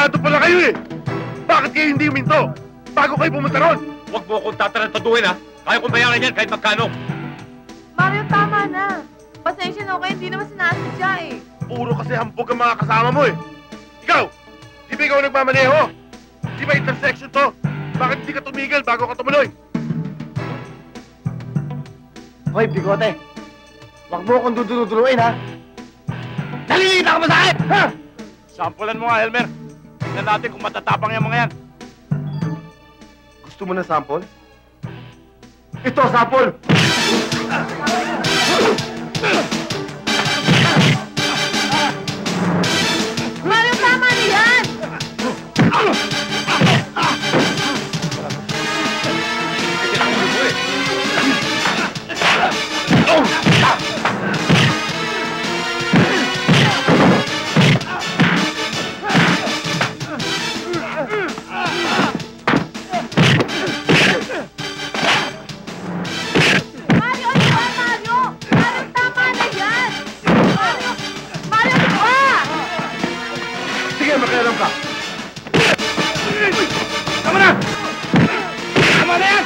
Abogado pala kayo eh! Bakit kayo hindi huminto? Bago kayo pumunta ron! Huwag mo akong tatarantaduhin, ha? Kaya kong bayaran yan kahit magkano. Mario, tama na. Pasensya na ako, hindi naman sinasadya eh. Puro kasi hambog ang mga kasama mo eh! Ikaw! Di ba ikaw nagmamaneho? Di ba intersection to? Bakit hindi ka tumigil bago ka tumuloy? Hoy, bigote! Huwag mo akong duduluduluin, ha? Nalilita ka ba sa akin? Ha? Sampulan mo nga, Elmer. Tignan natin kung matatapang yung mga yan. Gusto mo ng sample? Ito, sample! Mario, tama na yan! Makialam ka! Tama na! Tama na yan!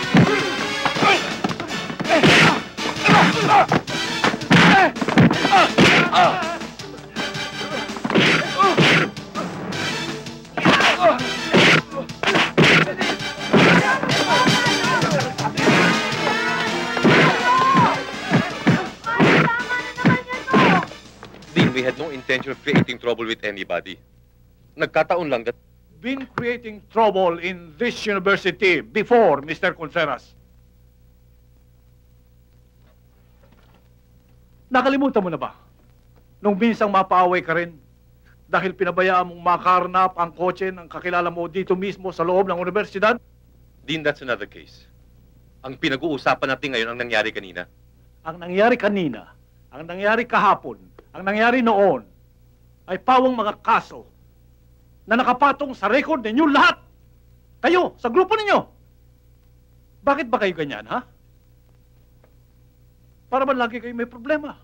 Dean, we had no intention of creating trouble with anybody. Nagkataon lang that... Been creating trouble in this university before, Mr. Contreras. Nakalimutan mo na ba? Nung minsang mapaaway ka rin dahil pinabayaan mong makarnap ang kotse ng kakilala mo dito mismo sa loob ng universidad? Dean, that's another case. Ang pinag-uusapan natin ngayon ang nangyari kanina. Ang nangyari kanina, ang nangyari kahapon, ang nangyari noon, ay pawang mga kaso na nakapatong sa record ninyo lahat. Kayo, sa grupo ninyo. Bakit ba kayo ganyan, ha? Para ba lagi kayo may problema?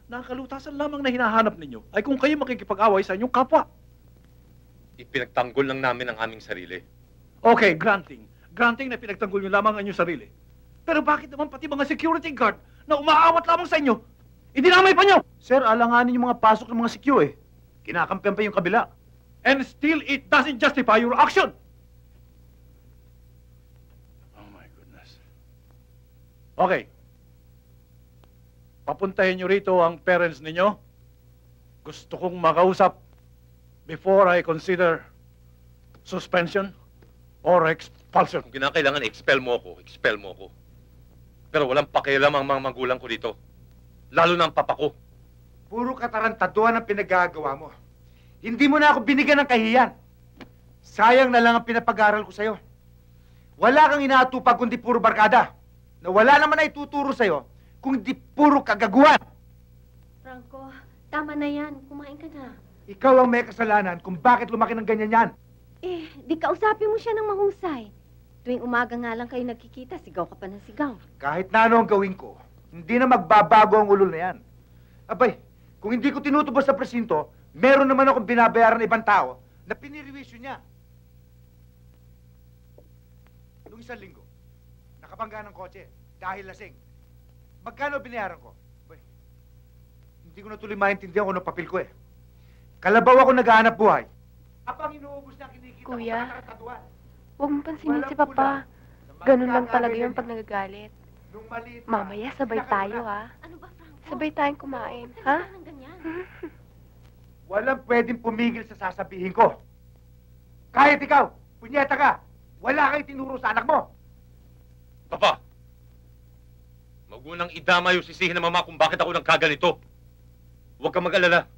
Nakakalutasan lamang na hinahanap ninyo ay kung kayo makikipag-away sa inyong kapwa. Ipinagtanggol lang namin ang aming sarili. Okay, granting. Granting na pinagtanggol nyo lamang ang inyong sarili. Pero bakit naman pati mga security guard na umaawat lamang sa inyo, idinamay pa nyo? Sir, alanganin yung mga pasok ng mga CQ, eh. Kinakampihan pa yung kabila. And still, it doesn't justify your action. Oh my goodness. Okay. Papuntahin nyo rito ang parents ninyo. Gusto kong makausap before I consider suspension or expulsion. Kung kinakailangan, expel mo ako. Pero walang pakialam ang mga magulang ko dito. Lalo na ang papa ko. Puro katarantaduhan ang pinagagawa mo. Hindi mo na ako binigyan ng kahiyan. Sayang na lang ang pinapag-aral ko sa'yo. Wala kang inaatupag kundi puro barkada. Na wala naman na ituturo sa'yo kung di puro kagaguhan. Franco, tama na yan. Kumain ka na. Ikaw ang may kasalanan kung bakit lumaki ng ganyan yan. Eh, di kausapin mo siya ng mahusay. Tuwing umaga nga lang kayo nagkikita, sigaw ka pa ng sigaw. Kahit na ano ang gawin ko, hindi na magbabago ang ulol na yan. Abay, kung hindi ko tinutubos sa presinto, meron naman akong binabayaran ng ibang tao na piniriwisyo niya. Nung isang linggo, nakabangga ng kotse dahil lasing. Magkano binayaran ko? Uy, hindi ko na tuloy maintindihan kung ano papel ko eh. Kalabaw ako naghahanap buhay. Apang inuubos na kinikita Kuya, ko sa katatuan. huwag mong pansinin si Papa. Ganun lang talaga yung pag nagagalit. Nung maliit pa, Mamaya sabay tayo, ha? Ano ba, Franco? Sabay tayong kumain, ha? Ano ba ganyan? walang pwedeng pumigil sa sasabihin ko. Kahit ikaw, punyeta ka, wala kang tinuro sa anak mo. Papa! Magunang idama yung sisihin ng mama kung bakit ako nagkaganito. Huwag kang mag-alala.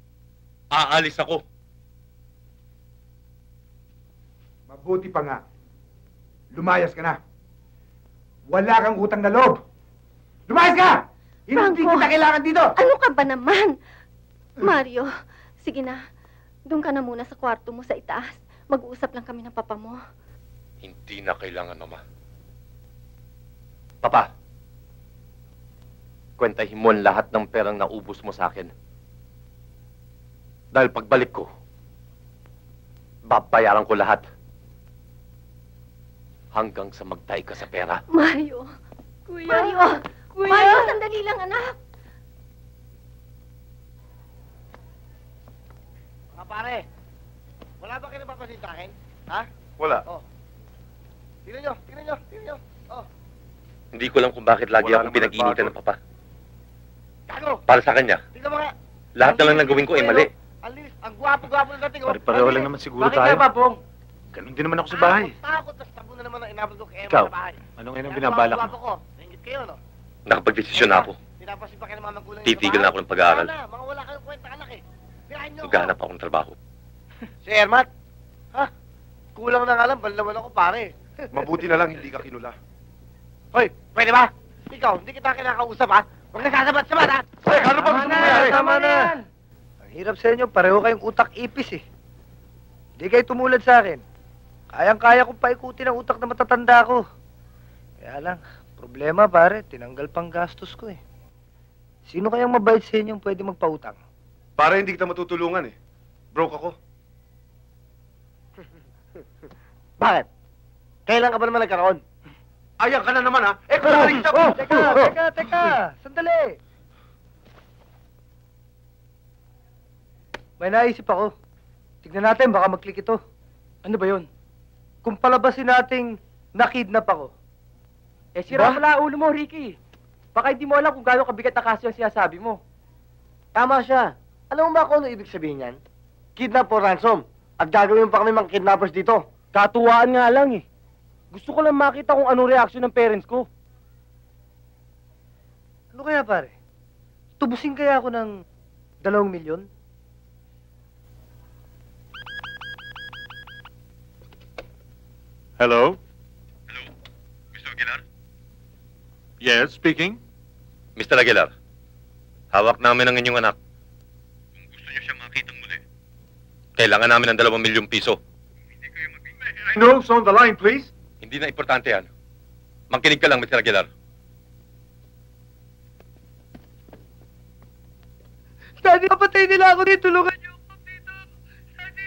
Aalis ako. Mabuti pa nga. Lumayas ka na. Wala kang utang na loob. Lumayas ka! Hindi Franco, kita kailangan dito! Ano ka ba naman? Mario, sige na. Doon ka na muna sa kwarto mo sa itaas. Mag-uusap lang kami ng papa mo. Hindi na kailangan, mama. Papa, kwentahin mo ang lahat ng perang naubos mo sa akin. Dahil pagbalik ko, Babayaran ko lahat. Hanggang sa magtay ka sa pera. Mario! Kuya! Mario! Kuya! Mario, sandali lang, anak! Mga pare, wala ba kayo napapansin sa akin? Ha? Wala. Tingnan nyo, tingnan nyo, tingnan nyo. Oh, Hindi ko alam kung bakit lagi Wala akong naman pinag-initan ng papa. gago! Para sa kanya, Tingnan mo nga. lahat na lang ng gawin ko ay mali. Ang linis, ang gwapo-gwapo ng dating. Pare-pareho lang naman siguro Bakit tayo. nga ba, Bong? Ganun din naman ako sa bahay. Takot, tas tabo na naman ang inabot ko kay Emma Ikaw, sa bahay. ano ngayon ang Kaya binabalak gwapo mo? ko. Naingit kayo, no? Nakapag-desisyon na ako. Pinapasin pa kayo ng mga magulang Titigil na ako ng pag-aaral. Wala, mga wala kayong kwenta anak eh. Birahin nyo ako. Maghanap ako ng trabaho. Si Ermat? Ha? Kulang na nga lang, balawan ako pare. Mabuti na lang hindi ka kinula. Hoy, pwede ba? Ikaw, hindi kita kinakausap ha? Huwag nagsasabat-sabat ha? Hoy, ano ba gusto mo mangyari? Tama na! Ang hirap sa inyo, pareho kayong utak ipis eh. Hindi kayo tumulad sa akin. Kayang-kaya kong paikutin ang utak na matatanda ko. Kaya lang, problema pare, tinanggal pang gastos ko eh. Sino kayang mabait sa inyo pwede magpautang? Para hindi kita matutulungan eh. Broke ako. Bakit? Kailan ka ba naman nagkaroon? Ayan ka na naman ha. Eh, kung narin kita. Teka! Sandali! May naisip ako. Tignan natin, baka mag-click ito. Ano ba yun? Kung palabasin nating nakidnap ako. Eh, sira pala ulo mo, Ricky. Baka hindi mo alam kung gaano kabigat na kaso yung sinasabi mo. Tama siya. Alam mo ba kung ano ibig sabihin yan? Kidnap o ransom. At gagawin pa kami mga kidnappers dito. Katuwaan nga lang eh. Gusto ko lang makita kung anong reaksyon ng parents ko. Ano kaya pare? Tubusin kaya ako ng 2 milyon? Hello? Mr. Aguilar? Yes, speaking. Mr. Aguilar, hawak namin ang inyong anak. Kung gusto niyo siya makitang muli, kailangan namin ng 2 milyong piso. Notes on the line, please. Hindi na importante yan. Makinig ka lang, Mr. Aguilar. Daddy, kapatay nila ako dito. Tulungan niyo ako dito. Daddy,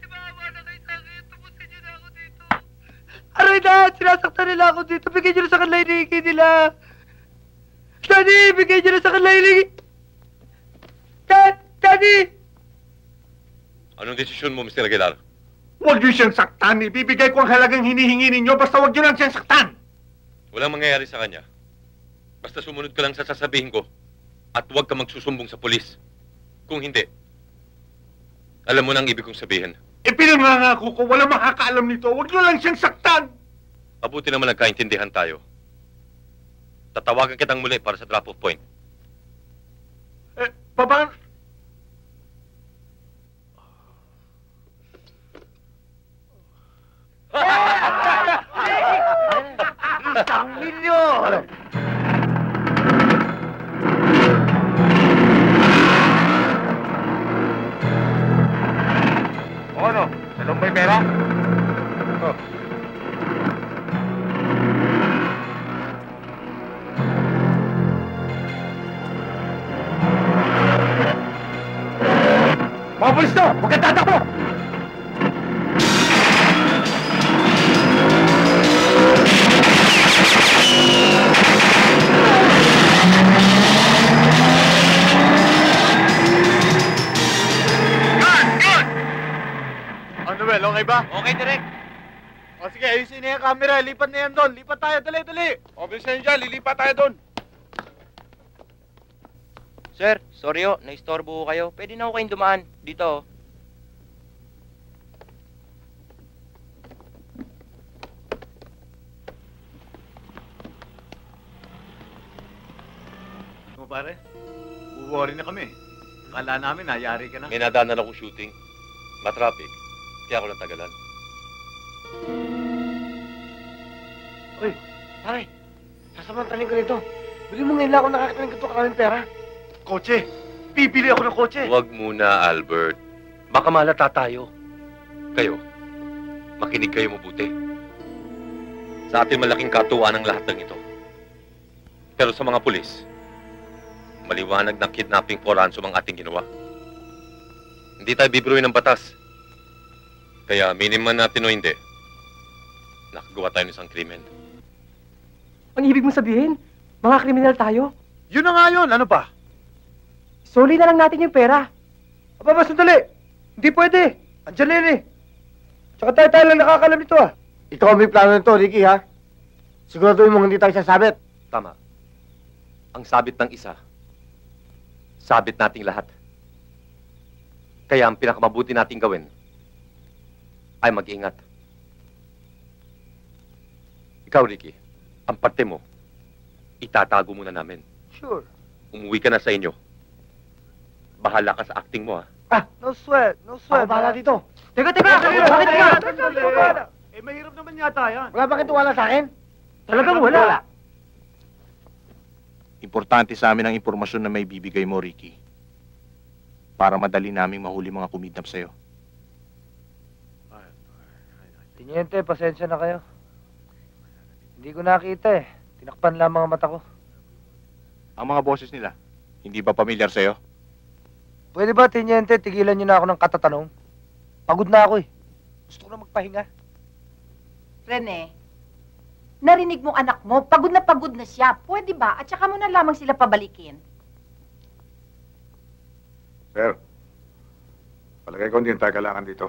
maawa na kayo sa akin. Tubusin niyo na ako dito. Aray na, sinasaktan nila ako dito. Bigyan niyo na sa kanila hinihingi nila. Daddy, bigyan niyo na sa kanila hinihingi. Daddy! Anong desisyon mo, Mr. Aguilar? Huwag niyo siyang saktan. Ibibigay ko ang halagang hinihingi ninyo. Basta huwag niyo lang siyang saktan. Walang mangyayari sa kanya. Basta sumunod ka lang sa sasabihin ko at huwag ka magsusumbong sa pulis. Kung hindi, alam mo na ang ibig kong sabihin. Pinangangako ko, walang makakaalam nito. Huwag niyo lang siyang saktan. Mabuti naman nagkaintindihan tayo. Tatawagan kitang muli para sa drop-off point. Paano? Isang milyon! O ano? Salong may pera? Mga pulis to! Huwag kang tatakbo! Noel, okay ba? Okay, direct. O sige, ayusin na yung camera. Lipat na yan doon. Lipat tayo. Dali, dali. O, bilisan nyo dyan. Lilipat tayo doon. Sir, sorry ho, naistorbo ko kayo. Pwede na ho kayong dumaan. Dito oh. Mo pare, worry na kami. Kala namin nayari ka na. May nadaanan akong shooting. Matraffic. Kaya ako natagalan. Uy, pare, sasamantalin ko nito. Bili mo ngayon lang ako nakakita ng ganito karaming pera. Kotse. Bibili ako ng kotse. Huwag muna, Albert. Baka malata tayo. Kayo, makinig kayo mabuti. Sa atin malaking katuwaan ang lahat ng ito. Pero sa mga pulis, maliwanag ng kidnapping for ransom ang ating ginawa. Hindi tayo bibiruin ng batas. Kaya aminin man natin o hindi, nakagawa tayo ng isang krimen. Ang ibig mo sabihin, mga kriminal tayo? Yun na nga yun, ano pa? Soli na lang natin yung pera. Aba, sandali! Hindi pwede! Andiyan na yun eh! Tsaka tayo lang nakakalam nito ah! Ikaw ang may plano nito, Ricky, ha? Siguraduhin mong hindi tayo sasabit. Tama. Ang sabit ng isa, sabit nating lahat. Kaya ang pinakamabuti nating gawin ay mag-ingat. Ikaw, Ricky, ang parte mo, itatago muna namin. Sure. Umuwi ka na sa inyo. Bahala ka sa acting mo, ha? No sweat, no sweat. Ako bahala dito. Teka! Bakit ka? Eh, mahirap naman yata yan. Wala ba kang tiwala sa akin? Talagang wala. Importante sa amin ang impormasyon na may bibigay mo, Ricky. Para madali naming mahuli mga kumidnap sa'yo. Tiniente, pasensya na kayo. Hindi ko nakita eh. Tinakpan lang mga mata ko. Ang mga boses nila, hindi ba pamilyar sa'yo? Pwede ba, Tiniente, tigilan niyo na ako ng katatanong? Pagod na ako eh. Gusto ko na magpahinga. Rene, narinig mong anak mo, pagod na siya. Pwede ba? At saka mo na lamang sila pabalikin. Sir, palagay ko hindi tayo kailangan dito.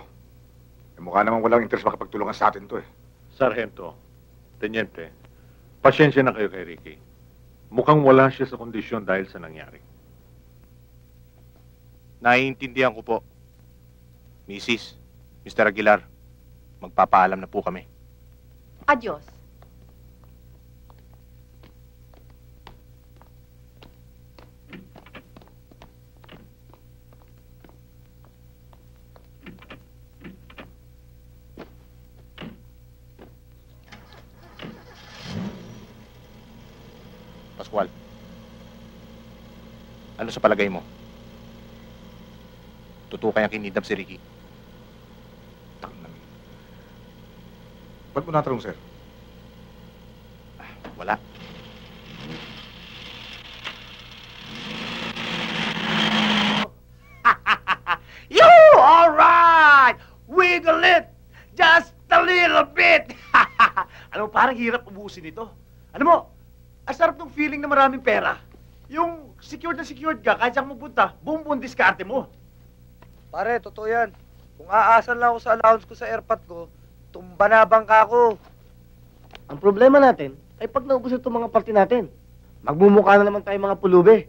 Eh, mukha namang walang interest makapagtulungan sa atin to eh. Sargento, Teniente, pasyensya na kayo kay Ricky. Mukhang wala siya sa kondisyon dahil sa nangyari. Naiintindihan ko po. Mrs., Mr. Aguilar, magpapaalam na po kami. Adios. Pascual, ano sa palagay mo? Totoo kayang kinidnap si Ricky? Ba't mo natanong, sir? Wala. You! All right! Wiggle it! Just a little bit! Ano, parang hirap ubusin ito. Ano mo, ang sarap ng feeling na maraming pera. Yung secured na secured ka, kahit saan pupunta, buong diskarte mo. Pare, totoo yan. Kung aasan lang ako sa allowance ko sa airpot ko, tumba na bangka ko. Ang problema natin ay pag naubos itong mga party natin, magmumukha na naman tayo mga pulube.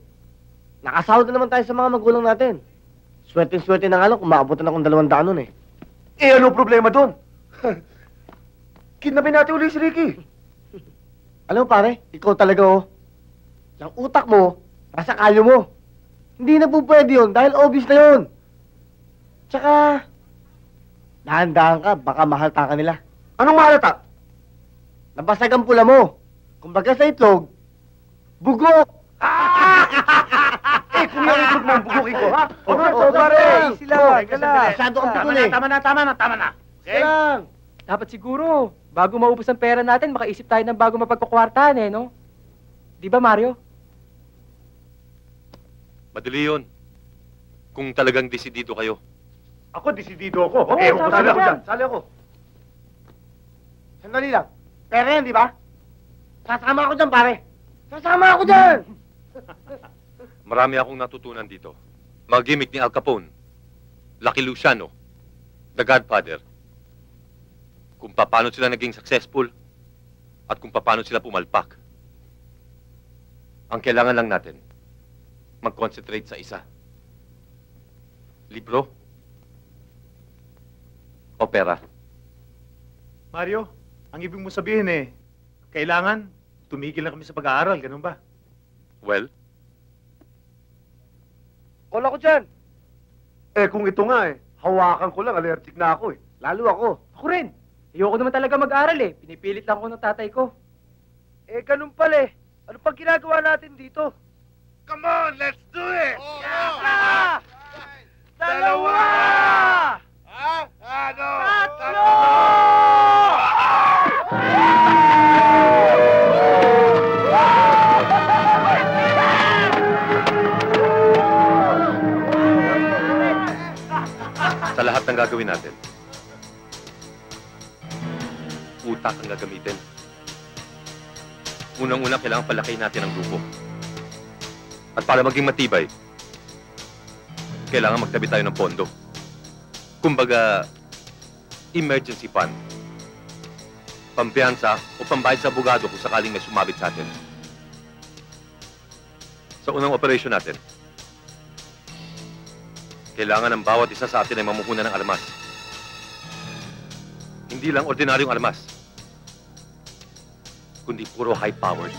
Nakasahod na naman tayo sa mga magulang natin. Swerte-swerte na nga lang kung maabutan akong 200 nun eh. Eh, ano problema doon? Kidnapin natin ulit si Ricky. Alam mo pare, ikaw talaga oh. Yung utak mo, nasa kalyo mo. Hindi na po pwede yun dahil obvious na yun. Tsaka, dahan-dahan ka, baka mahalta ka nila. Anong mahalata? Nabasag ang pula mo. Kumbaga sa itlog, bugok! Eh, kung narinig mo ang bugukin ko, ha? Oo, pare, sila, gala. Masyado kang pikul eh. Tama na. Sige lang. Dapat siguro, bago maubos ang pera natin, makaisip tayo ng bago mapagkukwartahan eh, no? Di ba, Mario? Madali yun. Kung talagang desidido kayo. Ako, desidido ako. Oo, sali ako dyan. Sali ako. Sandali lang. Pera yan, di ba? Sasama ako dyan, pare. Sasama ako dyan! Marami akong natutunan dito. Mga gimmick ni Al Capone, Lucky Luciano, The Godfather. Kung paano sila naging successful at kung paano sila pumalpak. Ang kailangan lang natin, mag-concentrate sa isa. Libro o pera. Mario, ang ibig mo sabihin eh, kailangan tumigil na kami sa pag-aaral, ganun ba? Well, Call ako dyan. Eh, kung ito nga eh, hawakan ko lang, allergic na ako eh. Lalo ako. Ako rin. Ayoko naman talaga mag-aral eh. Pinipilit lang ako ng tatay ko. Eh, ganun pala eh. Ano pang ginagawa natin dito? Come on, let's do it! Isa! Dalawa! Ano? Tatlo! sa lahat ng gagawin natin, utak ang gagamitin. Unang-una, kailangan palakihin natin ang grupo. At para maging matibay, kailangan magtabi tayo ng pondo. Kumbaga, emergency fund. Pampiyansa o pambayad sa abogado kung sakaling may sumabit sa atin. Sa unang operasyon natin, kailangan ng bawat isa sa atin ay mamuhunan ng armas. Hindi lang ordinaryong armas, kundi puro high-powered.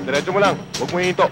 Diretso mo lang. Huwag mo hihinto.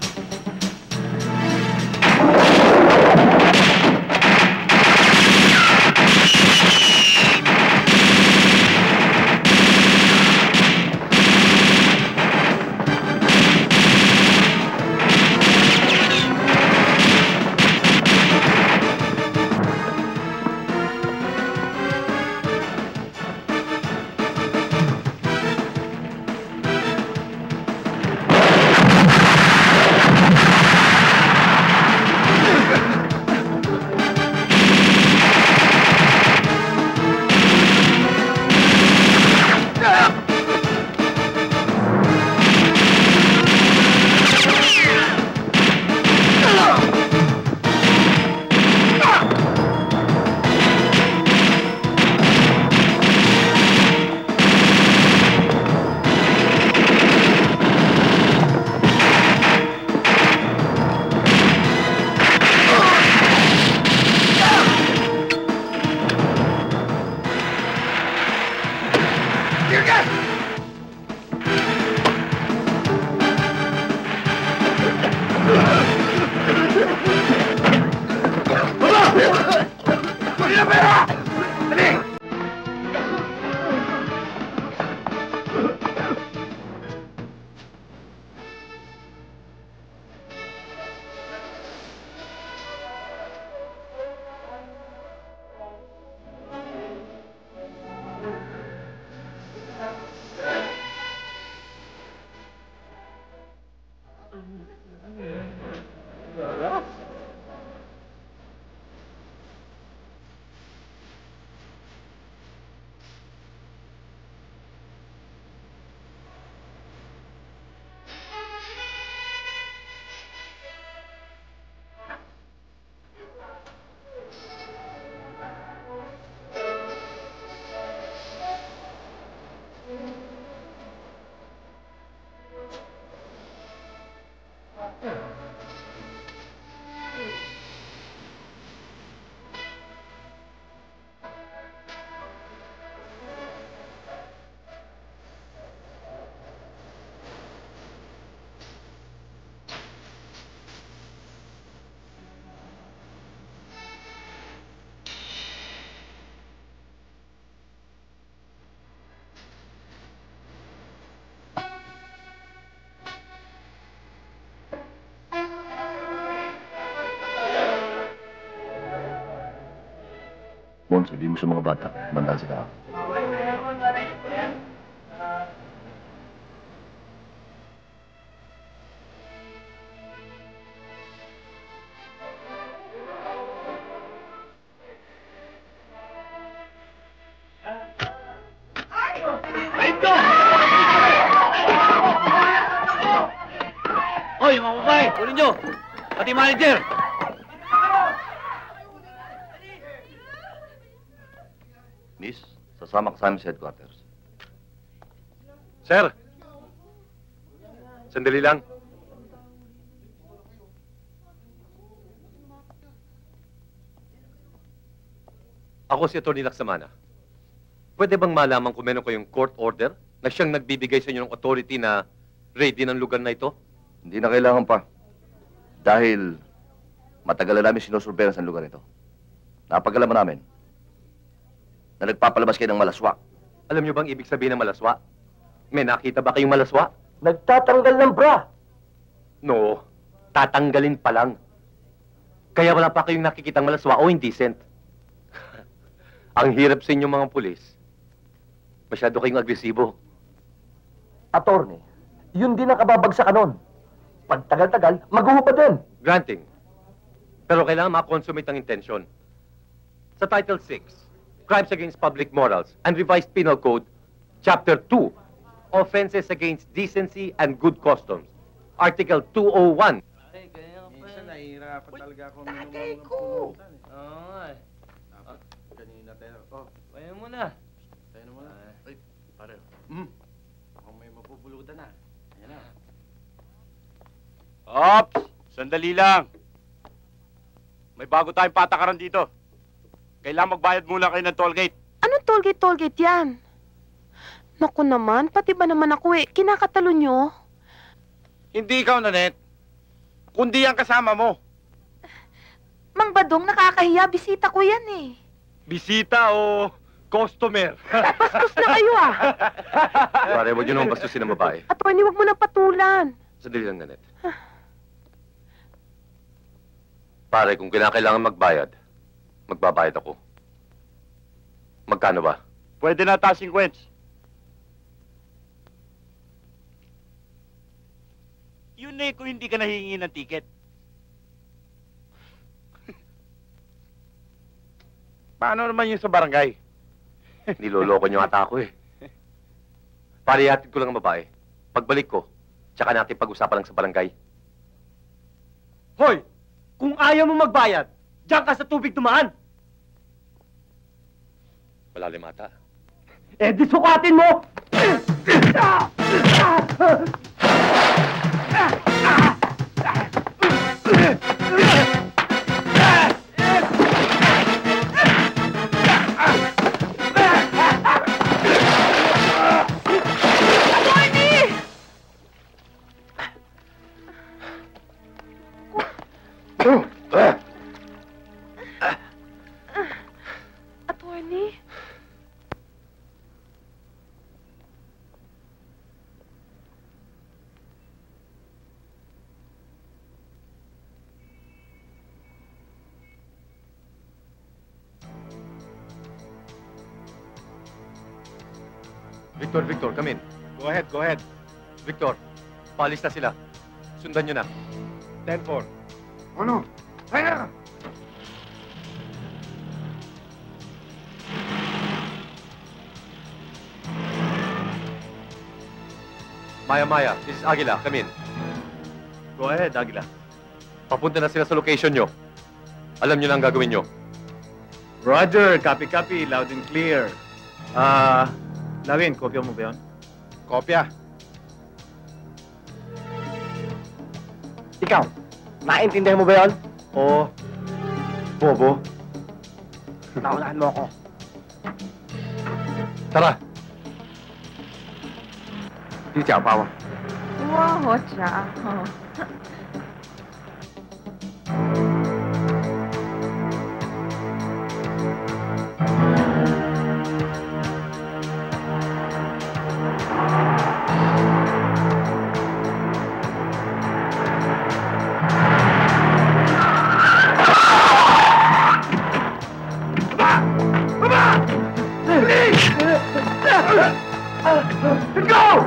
Bon, sabihin mo sa mga bata, mandaan sila. Hoy, mga babae! Kunin nyo! Pati manager! Miss, sasama ka sa amin sa headquarters. Sir! Sandali lang. Ako si Atty. Laksamana. Pwede bang malaman kung meron kayong court order na siyang nagbibigay sa inyo ng authority na raidin ang lugar na ito? Hindi na kailangan pa. Dahil matagal na namin sinusurveillance ang lugar ito. Napagalaman namin na nagpapalabas kayo ng malaswa. Alam niyo bang ibig sabihin ng malaswa? May nakita ba kayong malaswa? Nagtatanggal ng bra. No, tatanggalin pa lang. Kaya wala pa kayong nakikitang malaswa o indecent. Ang hirap sa inyo mga pulis. Masyado kayong agresibo. Attorney, yun din ang kababagsakan nun. Pag tagal-tagal, maghuhubad din. Granting. Pero kailangan ma-consummate ang intensyon. Sa Title 6, Crimes Against Public Morals and Revised Penal Code, Chapter 2, Offenses Against Decency and Good Customs, Article 201. Ay, kaya pa. Minsan nahihirapan talaga ako. Tatay ko! Oo nga eh. Dapat, kanina tayo. Oh, kaya mo na. Tayo mo na. Ay, pare. Ako may mapupulutan na. Ayan na. Ops! Sandali lang. May bago tayong patakaran dito. Kailangan magbayad muna kayo ng tollgate. Anong tollgate yan? Naku naman, pati ba naman ako kinakatalo nyo? Hindi ikaw, Nanette. Kundi ang kasama mo. Mang Badong, nakakahiya. Bisita ko yan Bisita o customer? Bastos na kayo Pare, huwag yun naman bastusin ng babae. Attorney, wag mo na patulan. Sandali lang, Nanette. Pare, kung kinakailangan magbayad, magbabayad ako. Magkano ba? Pwede na taas 50. Yun eh kung hindi ka nahihingi ng ticket. Paano naman yung sa barangay? Niloloko niyo ata ako eh. Pare, hatid ko lang ang babae. Pagbalik ko, tsaka natin pag-usapan lang sa barangay. Hoy! Kung ayaw mo magbayad, diyan ka sa tubig dumaan. Malalim ata. Eh, di sukatin mo! Attorney? Victor, come in. Go ahead. Victor, paalis na sila. Sundan nyo na. 10-4. Ano? Kaya! Maya, this is Aguila. Come in. Go ahead, Aguila. Papunta na sila sa location nyo. Alam nyo na ang gagawin nyo. Roger, copy, loud and clear. Lawin, kopya mo ba yun? Kopya. Ikaw, naintindihan mo ba yun? Oo. Bobo. Naunahan mo ako. Tara! 你讲吧我。我讲。Go!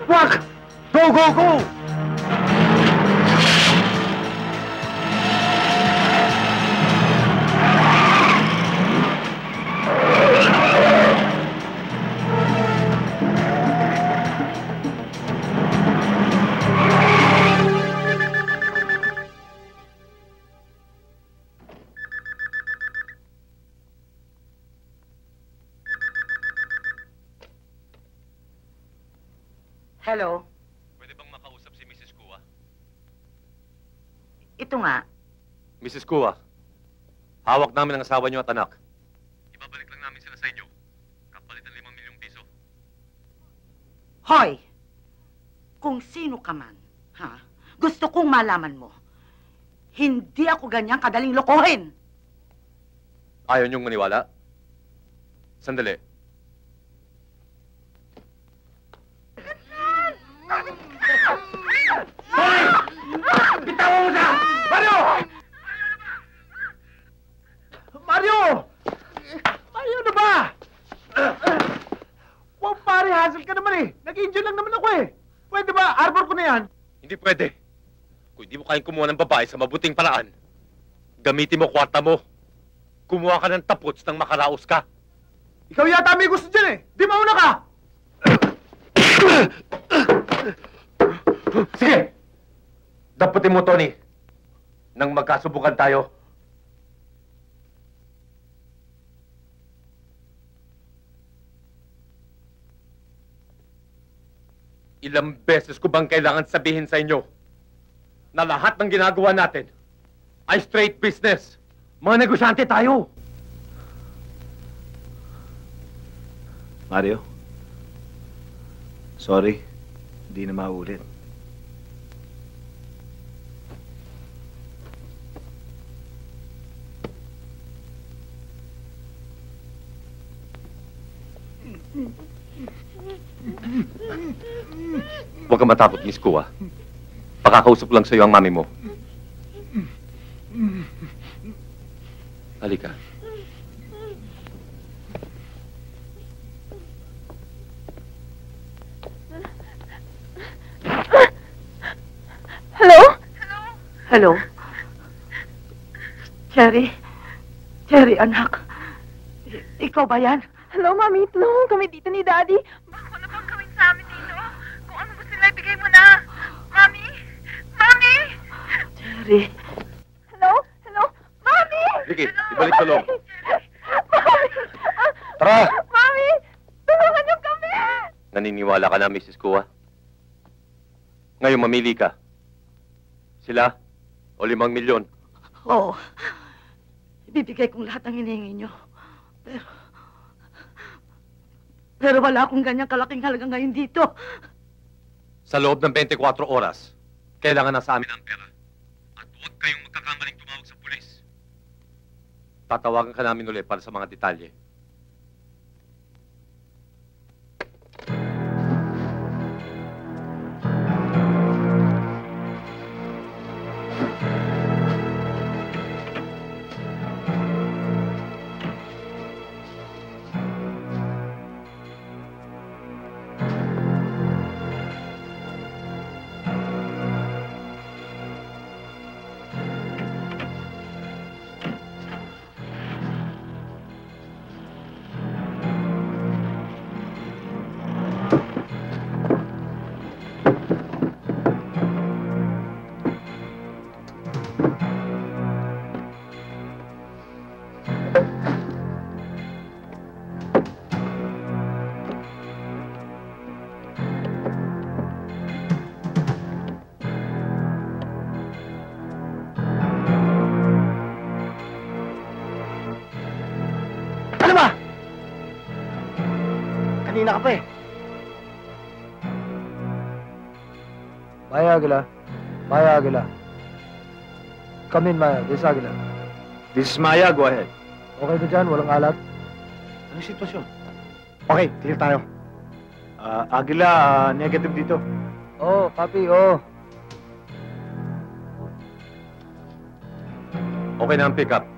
Walk! Go! Hello? Pwede bang makausap si Mrs. Kua? Ito nga. Mrs. Kua, hawak namin ang asawa niyo at anak. Ibabalik lang namin sila sa inyo. Kapalit ng 5 milyong piso. Hoy! Kung sino ka man, gusto kong malaman mo. Hindi ako ganyang kadaling lokohin. Ayaw niyong maniwala? Sandali. Bitawan mo siya! Mario! Mario! Mario na ba? na yan. Hindi pwede. Kung hindi mo kayang kumuha ng babae sa mabuting paraan, gamitin mo kwarta mo. Kumuha ka ng taputs nang makaraos ka. Ikaw yata may gusto dyan eh. Di mauna ka! Sige! Daputin mo, Tony. Nang magkasubukan tayo. Ilang beses ko bang kailangan sabihin sa inyo na lahat ng ginagawa natin ay straight business? Mga negosyante tayo. Mario, sorry. Hindi na maulit. Huwag ka matakot, Miss Kua. Pakakausap lang sa'yo ang mami mo. Halika. Hello? Hello? Cherry? Cherry, anak. Ikaw ba yan? Hello, Mami. Tulungan kami dito ni Daddy. Baka na bang gawin sa amin dito? Kung ano gusto nila, ibigay mo na. Mami! Mami! Cherry. Hello? Hello? Mami! Ricky, ibalik sa loob. Mami! Tara! Mami! Tulungan niyo kami! Naniniwala ka na, Mrs. Kua? Ngayon, mamili ka. Sila o 5 milyon? Oo. Ibibigay kong lahat ng hinihingi niyo. Pero wala akong ganyang kalaking halaga ngayon dito. Sa loob ng 24 oras, kailangan na sa amin ang pera. At huwag kayong magkakamaling tumawag sa pulis. Tatawagan ka namin ulit para sa mga detalye. Ano ba? Kanina ka pa eh. Maya Aguila. Maya Aguila. Come in, Maya. This is Aguila. This is Maya, go ahead. Okay ba dyan? Walang alat? Anong sitwasyon? Okay, tigil tayo. Aguila, negative dito. Oo, copy, oo. Okay na ang pick-up.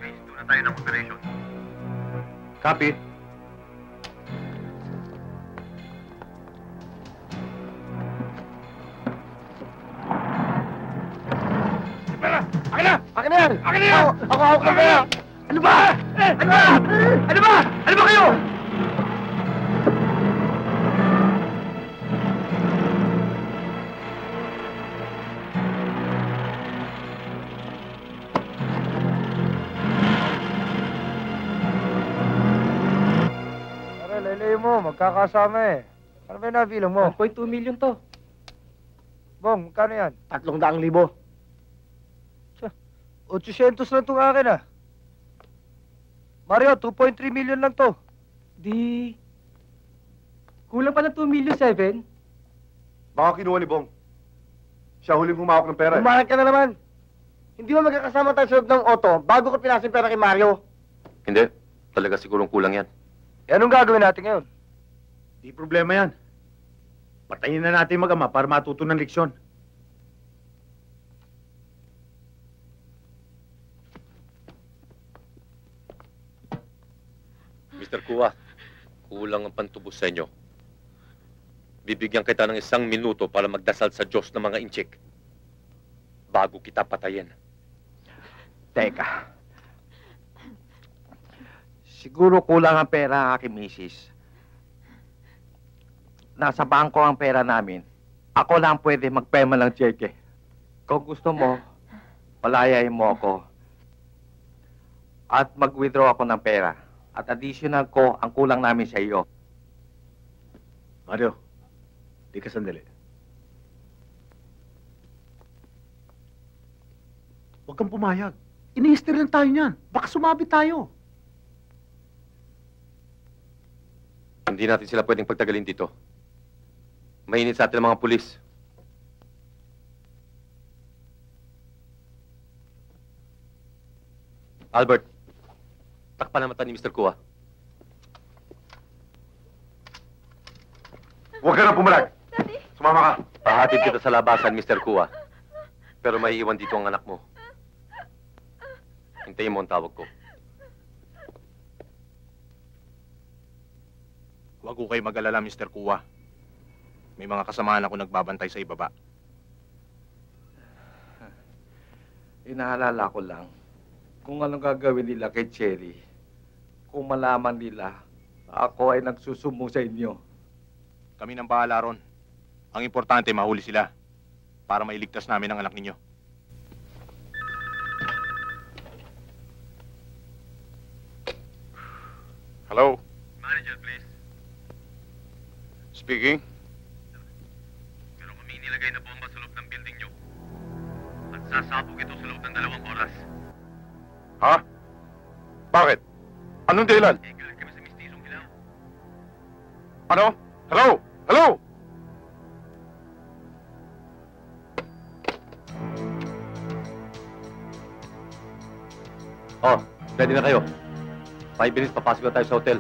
Phase 2 na tayo ng operation. Copy. Akin na! Akin na yan! Akin na yan! Ako hawak na kaya! Ano ba? Ano ba? Ano ba? Ano ba kayo? Tara, lalayo mo. Magkakasama eh. Ano ba yung nabilang mo? 1.2 million to. Bong, magkano yan? 300,000. 800 lang itong akin ah. Mario, 2.3 million lang to. Di... Kulang pa ng 2 million, 7. Baka kinuha ni Bong. Siya huling humawak ng pera. Umalat ka na naman. Hindi mo magkakasama tayo sa loob ng auto bago ko pinasa yung pera kay Mario. Hindi. Talaga sigurong kulang yan. Eh, anong gagawin natin ngayon? Di problema yan. Patayin na natin mag-ama para matuto ng leksyon. Mr. Kua, kulang ang pantubos sa inyo. bibigyan kita ng 1 minuto para magdasal sa Diyos ng mga inchik bago kita patayin. Teka. Siguro kulang ang pera ang aking misis. Nasa bangko ang pera namin. Ako lang pwede magpema ng cheque. Kung gusto mo, palayain mo ako. At mag-withdraw ako ng pera. At additional ko ang kulang namin sa iyo. Mario, di ka sandali. Huwag kang pumayag. Ini-hister lang tayo niyan. Baka sumabit tayo. Hindi natin sila pwedeng pagtagalin dito. Mainit sa atin ang mga pulis. Albert, takpan ang mata ni Mr. Kua. Huwag ka na pumalag. Sumama ka. Pahatid kita sa labasan, Mr. Kua. Pero may iwan dito ang anak mo. Hintayin mo ang tawag ko. Huwag ko kayo mag-alala, Mr. Kua. May mga kasamahan ako nagbabantay sa ibaba. Inaalala ko lang kung anong gagawin nila kay Cherry. Kung malaman nila, ako ay nagsusumbong sa inyo. Kami nang bahala ron. Ang importante, mahuli sila para mailigtas namin ang anak ninyo. Hello? Manager, please. Speaking? Meron kami nilagay na bomba sa loob ng building nyo. At sasabog ito sa loob ng 2 oras. Ha? Bakit? Anong dahilan? Galit kami sa mistisong ilaw. Ano? Hello? Hello? Oh, ready na kayo. 5 minutes, papasok na tayo sa hotel.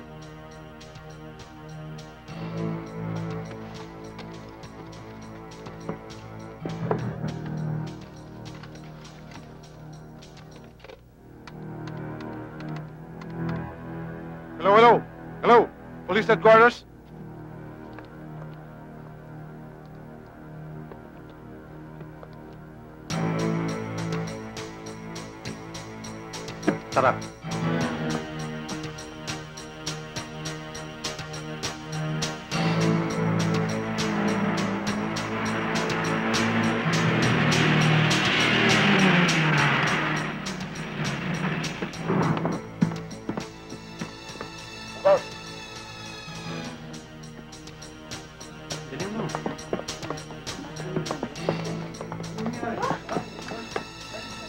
Hello, hello? Hello? Police headquarters? Tara.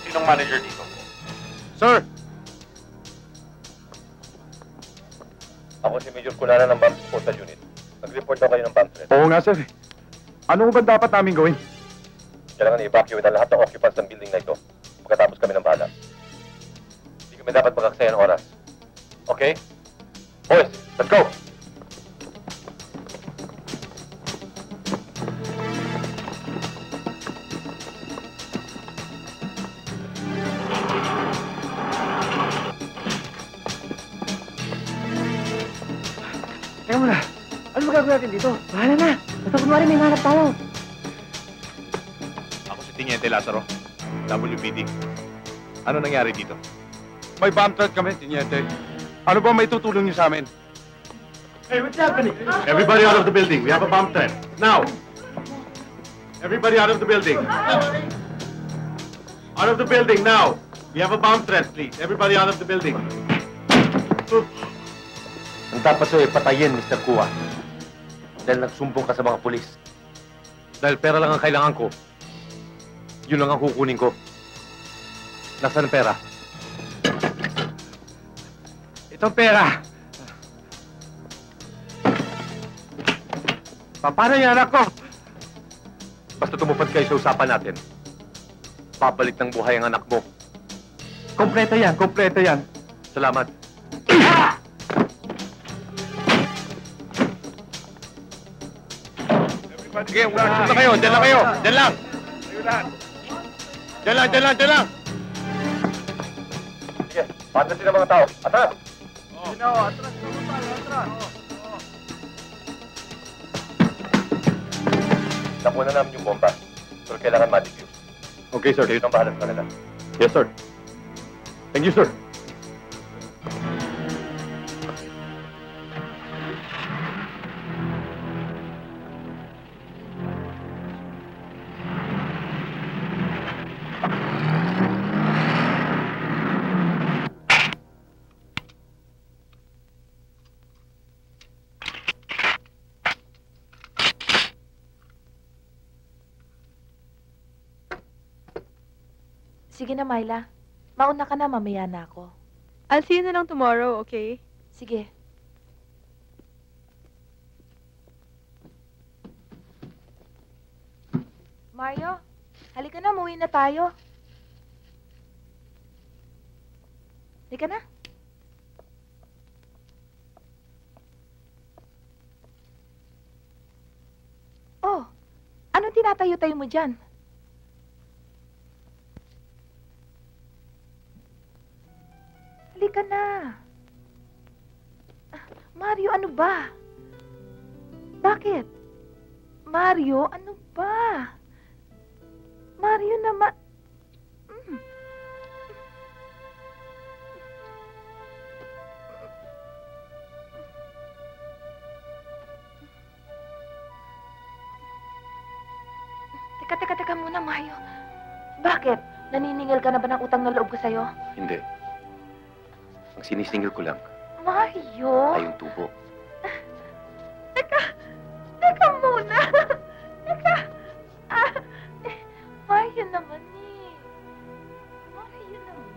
Sinong manager dito? Sir! Ako si Major Culana ng Bomb Disposal Unit. Nag-report daw kayo ng bomb threat. Oo nga, sir. Ano ba dapat namin gawin? Kailangan i-evacuate ang lahat ng occupants ng building na ito. Pagkatapos kami ng bahala. Hindi kami dapat magkaksaya ng oras. Okay? Boys, let's go! Teka muna. Ano magagawin natin dito? Bahala na. Basta kunwari may hanap tayo. Ako si Teniente Lazaro, WPD. Ano nangyari dito? May bomb threat kami, Teniente. Ano ba may tutulong niyo sa amin? Hey, what's happening? Everybody out of the building. We have a bomb threat. Now! Everybody out of the building. Out of the building, now! We have a bomb threat, please. Everybody out of the building. Ang dapat sa'yo patayin, Mr. Kua. Dahil nagsumbong ka sa mga pulis. Dahil pera lang ang kailangan ko. Yun lang ang kukunin ko. Nasaan ang pera? Itong pera. Paano yung anak ko? Basta tumupad kayo sa usapan natin. Babalik ng buhay ang anak mo. Kompleto yan, kompleto yan. Salamat. Sige, dyan lang kayo, dyan lang kayo. Dyan lang. Dyan lang, dyan lang, dyan lang. Sige, paano sila mga tao? Atras! Atras. Nakuha na namin yung bomba. Pero kailangan ma-defuse. Okay, sir. Kayo nang bahala sa kanila. Yes, sir. Thank you, sir. Sige na, Myla. Mauna ka na, mamaya na ako. I'll see you na lang tomorrow, okay? Sige. Mario, halika na, umuwi na tayo. Halika na. Oh, anong tinatayo-tayo mo dyan? Halika na. Mario, ano ba? Bakit? Mario, ano ba? Mario naman... Teka muna, Mario. Bakit? Naniningil ka na ba ng utang na loob ko sa'yo? Hindi. Ang sinisingil ko lang Mario? ay yung tubo. Teka muna. Mario naman eh. Mario naman.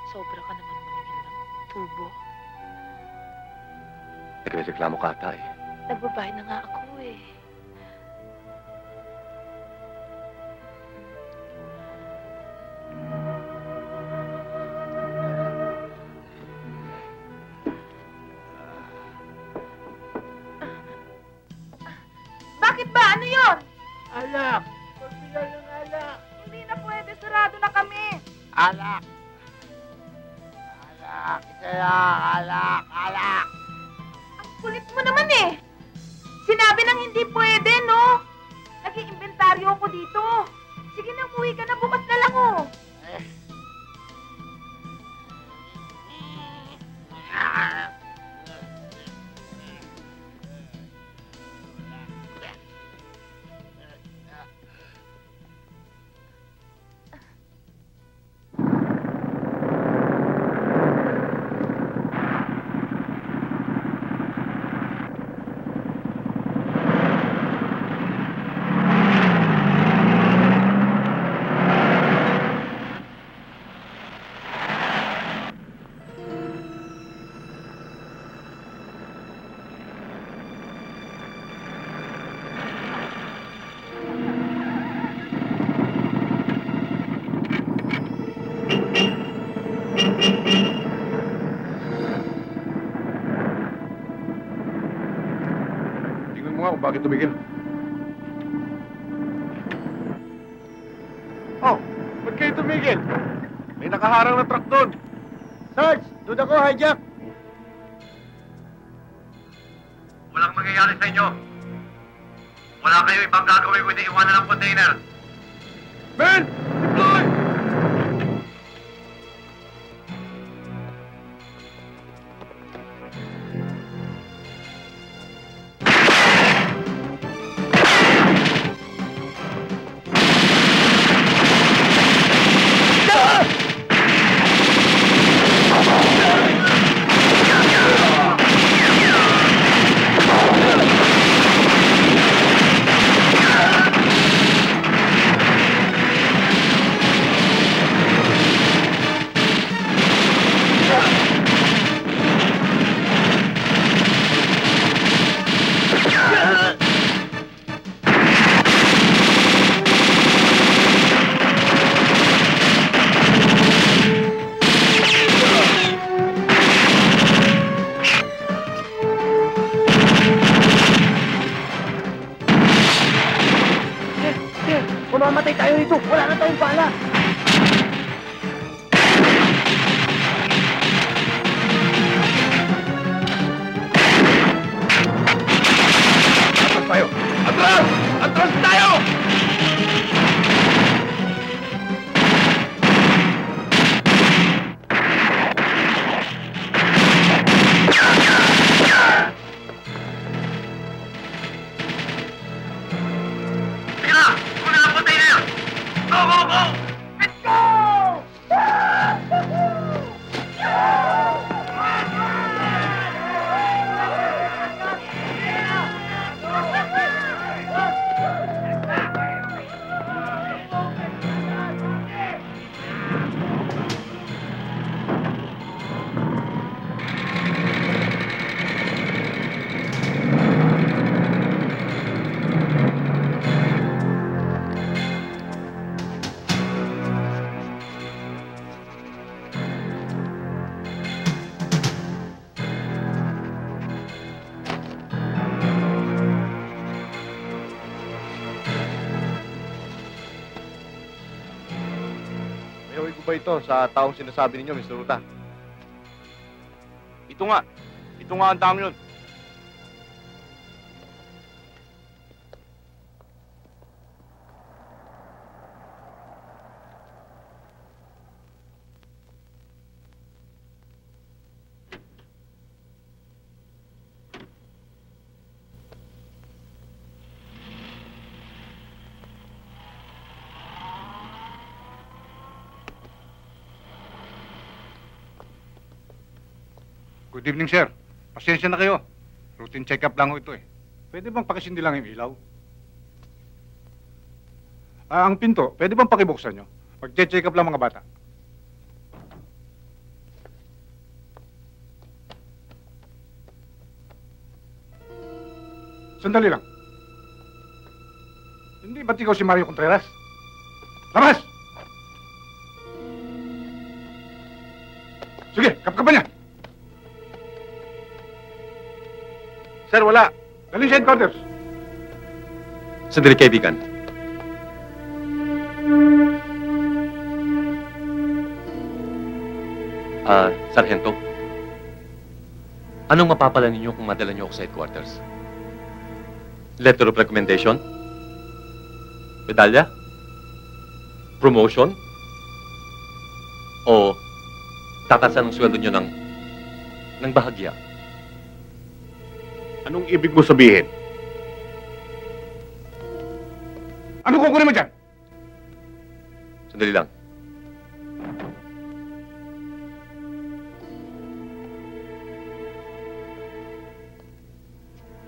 Sobra ka naman maningil ng tubo. Nagre-reklamo ka ata eh. Nagbabayad na nga ako eh. Bakit ba? Ano yun? Alak! Pagbigay ng alak! Hindi na pwede. Sarado na kami. Alak! Alak! Alak! Alak! Ang kulit mo naman eh. Sinabi nang hindi pwede, no? Nag-iimbentaryo ako dito. Sige na, umuwi ka na. Bukas na lang, oh. Tingnan mo nga kung bakit tumigil. Oh, ba't kayo tumigil? May nakaharang na truck doon. Sarge! Doon ako, hijack! Walang mangyayari sa inyo. Wala kayo ibang gagawin kundi iwanan ng container. Men! Deploy! mamamatay tayo rito. Wala na tayong bala. Atras tayo! Atras! Atras tayo! May ko ba ito sa taong sinasabi ninyo, Mr. Ruta? Ito nga ang taong yun. Good evening, sir. Pasensya na kayo. Routine check-up lang ho ito eh. Pwede bang pakisindi lang yung ilaw? Ang pinto, pwede bang pakibuksan nyo? Mag-check up lang mga bata. Sandali lang. Hindi ba't ikaw si Mario Contreras? Labas! Sige, kapkapan niya! Sir, wala. Dali sa headquarters. Sandali, kaibigan. Sargento. Anong mapapala ninyo kung madala niyo ako sa headquarters? Letter of recommendation? Medalya? Promotion? O tatasan ang sweldo niyo ng bahagya? Anong ibig mo sabihin? Ano kukunin mo dyan? Sandali lang.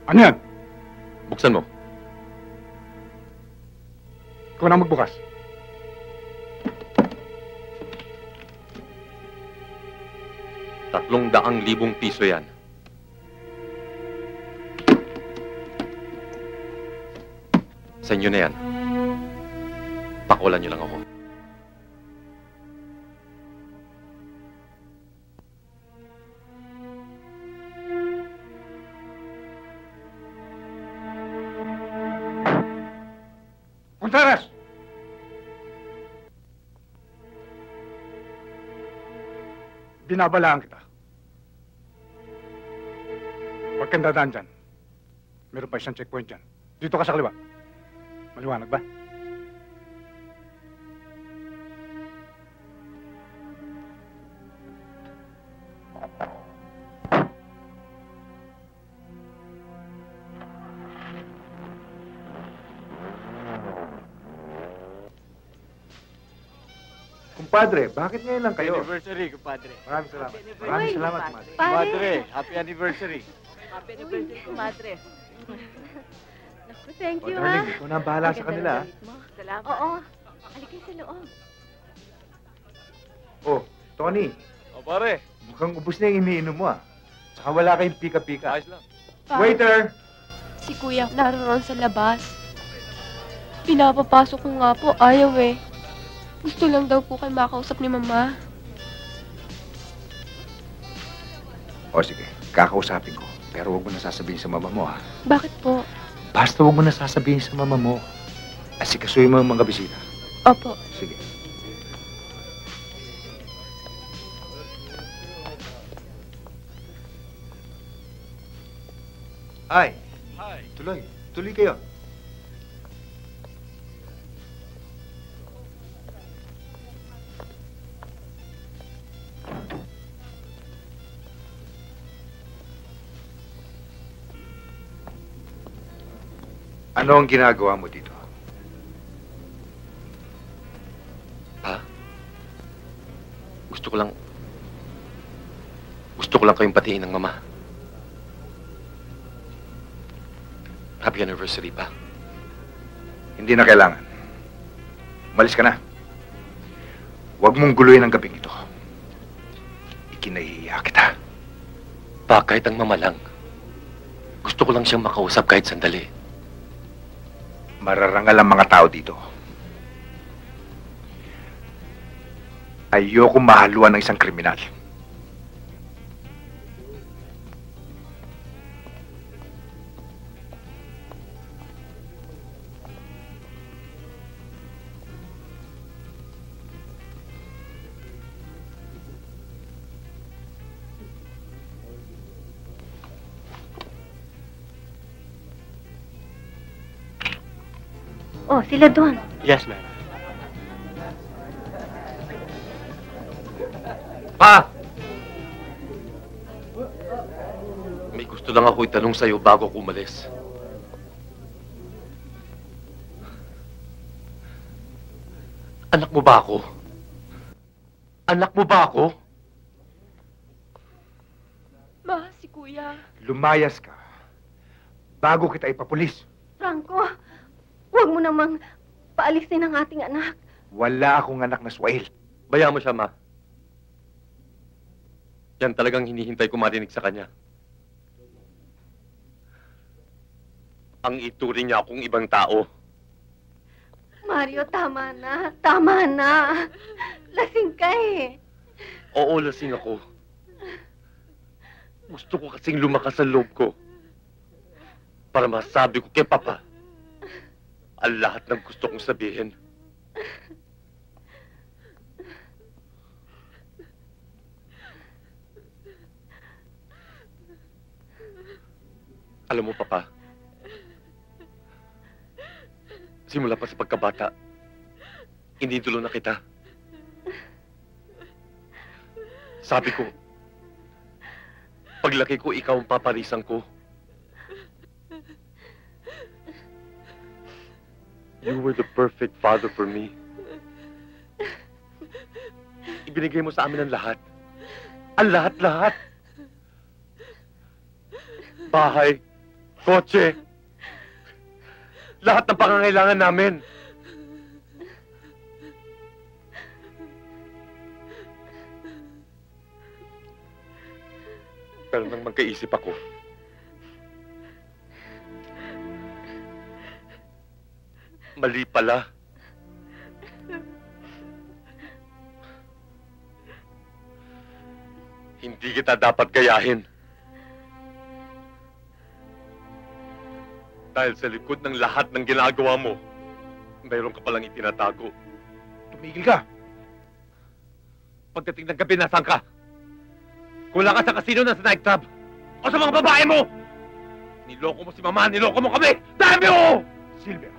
Ano yan? Buksan mo. Ikaw na magbukas. ₱300,000 yan. Sa inyo na yan. Pakawalan niyo lang ako. Contreras! Binabalaan kita. Huwag kang dadaan dyan. Meron pa isang checkpoint dyan. Dito ka sa kaliwa. Maliwanag ba? Kumpadre, bakit ngayon lang kayo? Anniversary, kumpadre. Maraming salamat. Maraming salamat, kumpadre. Kumpadre, happy anniversary. Happy anniversary, kumadre. Naku, thank you, Darling, ha? ikaw na ang bahala sa kanila. Salamat. Oo. Halika sa loob. Oh, Tony. O, pare. Mukhang ubos na yung iniinom mo, ah. Tsaka wala kayong pika-pika. Ayos lang. Waiter! Si Kuya naroon sa labas. Pinapapasok ko nga po, ayaw eh. Gusto lang daw po kayo makausap ni Mama. O sige, kakausapin ko. Pero huwag mo na sasabihin sa mama mo, ha? Bakit po? Basta huwag mo na sasabihin sa mama mo. Asikasuhin mo ang mga bisita. Opo. Sige. Ay. Hi. Tuloy. Tuloy kayo. Ano ang ginagawa mo dito? Pa? Gusto ko lang kayong patiin ng mama. Happy anniversary, pa. Hindi na kailangan. Umalis ka na. Huwag mong guluhin ang gabing ito. Ikinahihiya kita. Pa, kahit ang mama lang. Gusto ko lang siyang makausap kahit sandali. Mararangal ang mga tao dito. Ayoko mahaluan ng isang kriminal. Oh, sila doon. Yes, ma'am. Pa! May gusto lang ako itanong sa'yo bago ako umalis. Anak mo ba ako? Anak mo ba ako? Ma, si Kuya. Lumayas ka. Bago kita ipapulis. Franco, huwag mo namang paalisin ang ating anak. Wala akong anak na Swahil. Bayaan mo siya, ma. Yan talagang hinihintay ko marinig sa kanya. Ang ituring niya akong ibang tao. Mario, tama na. Tama na. Lasing ka eh. Oo, lasing ako. Gusto ko kasing lumakas sa loob ko. Para masabi ko kay Papa ang lahat ng gusto kong sabihin. Alam mo, Papa, simula pa sa pagkabata, inidulo na kita. Sabi ko, paglaki ko, ikaw ang paparisan ko. You were the perfect father for me. Ibinigay mo sa amin ang lahat. Ang lahat-lahat. Bahay, kotse, lahat ng pangangailangan namin. Pero nang magkaisip ako, mali pala. Hindi kita dapat gayahin. Dahil sa likod ng lahat ng ginagawa mo, mayroon ka palang itinatago. Tumigil ka! Pagdating ng gabi, nasaan ka? Kulang ka sa kasino na sa nightclub o sa mga babae mo! Niloko mo si Mama, niloko mo kami! Dami mo! Silvia,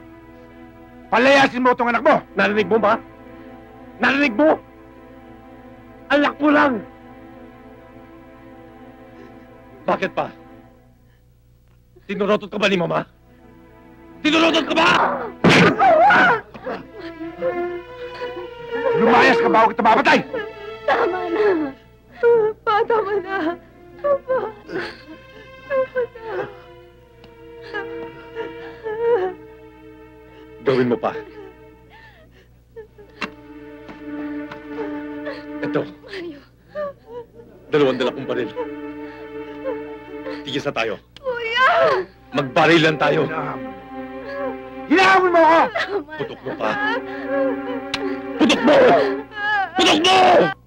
palayasin mo itong anak mo! Narinig mo ba? Narinig mo? Anak mo lang! Bakit pa? Tinurotot ka ba ni Mama? Tinurotot ka ba? Lumayas ka ba o kita mapatay? Tama na. Pa, tama na. Pa, tama na. Gawin mo pa. Ito. Mario. 2 dala kong baril. Tigis na tayo. Kuya! Magbarilan tayo. Hinahamon mo ako! Putok mo pa. Putok mo! Putok mo!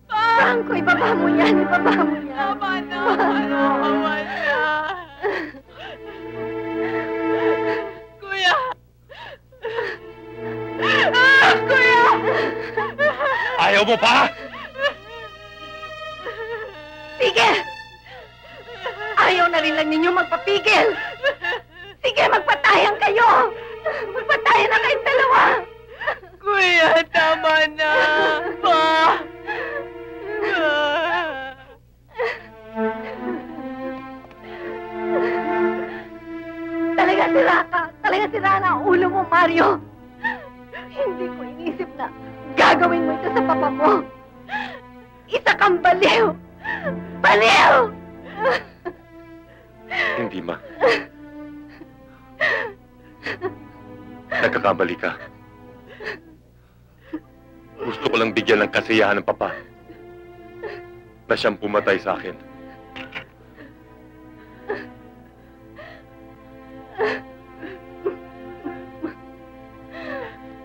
Franco, ibaba mo yan. Ibaba mo yan. Tama na. Ano kawa siya? Kuya! Ayaw mo pa? Tigil! Ayaw na rin lang ninyo magpapigil! Sige, magpatayan kayo! Magpatayan na kayong dalawa! Kuya, tama na! Pa! Talaga sira ka! Talaga sira na ang ulo mo, Mario! Hindi ko inisip na gagawin mo ito sa papa mo! Isa kang baliw! Baliw! Hindi, Ma. Nagkakamali ka. Gusto ko lang bigyan ng kasiyahan ng papa na siyang pumatay sa akin.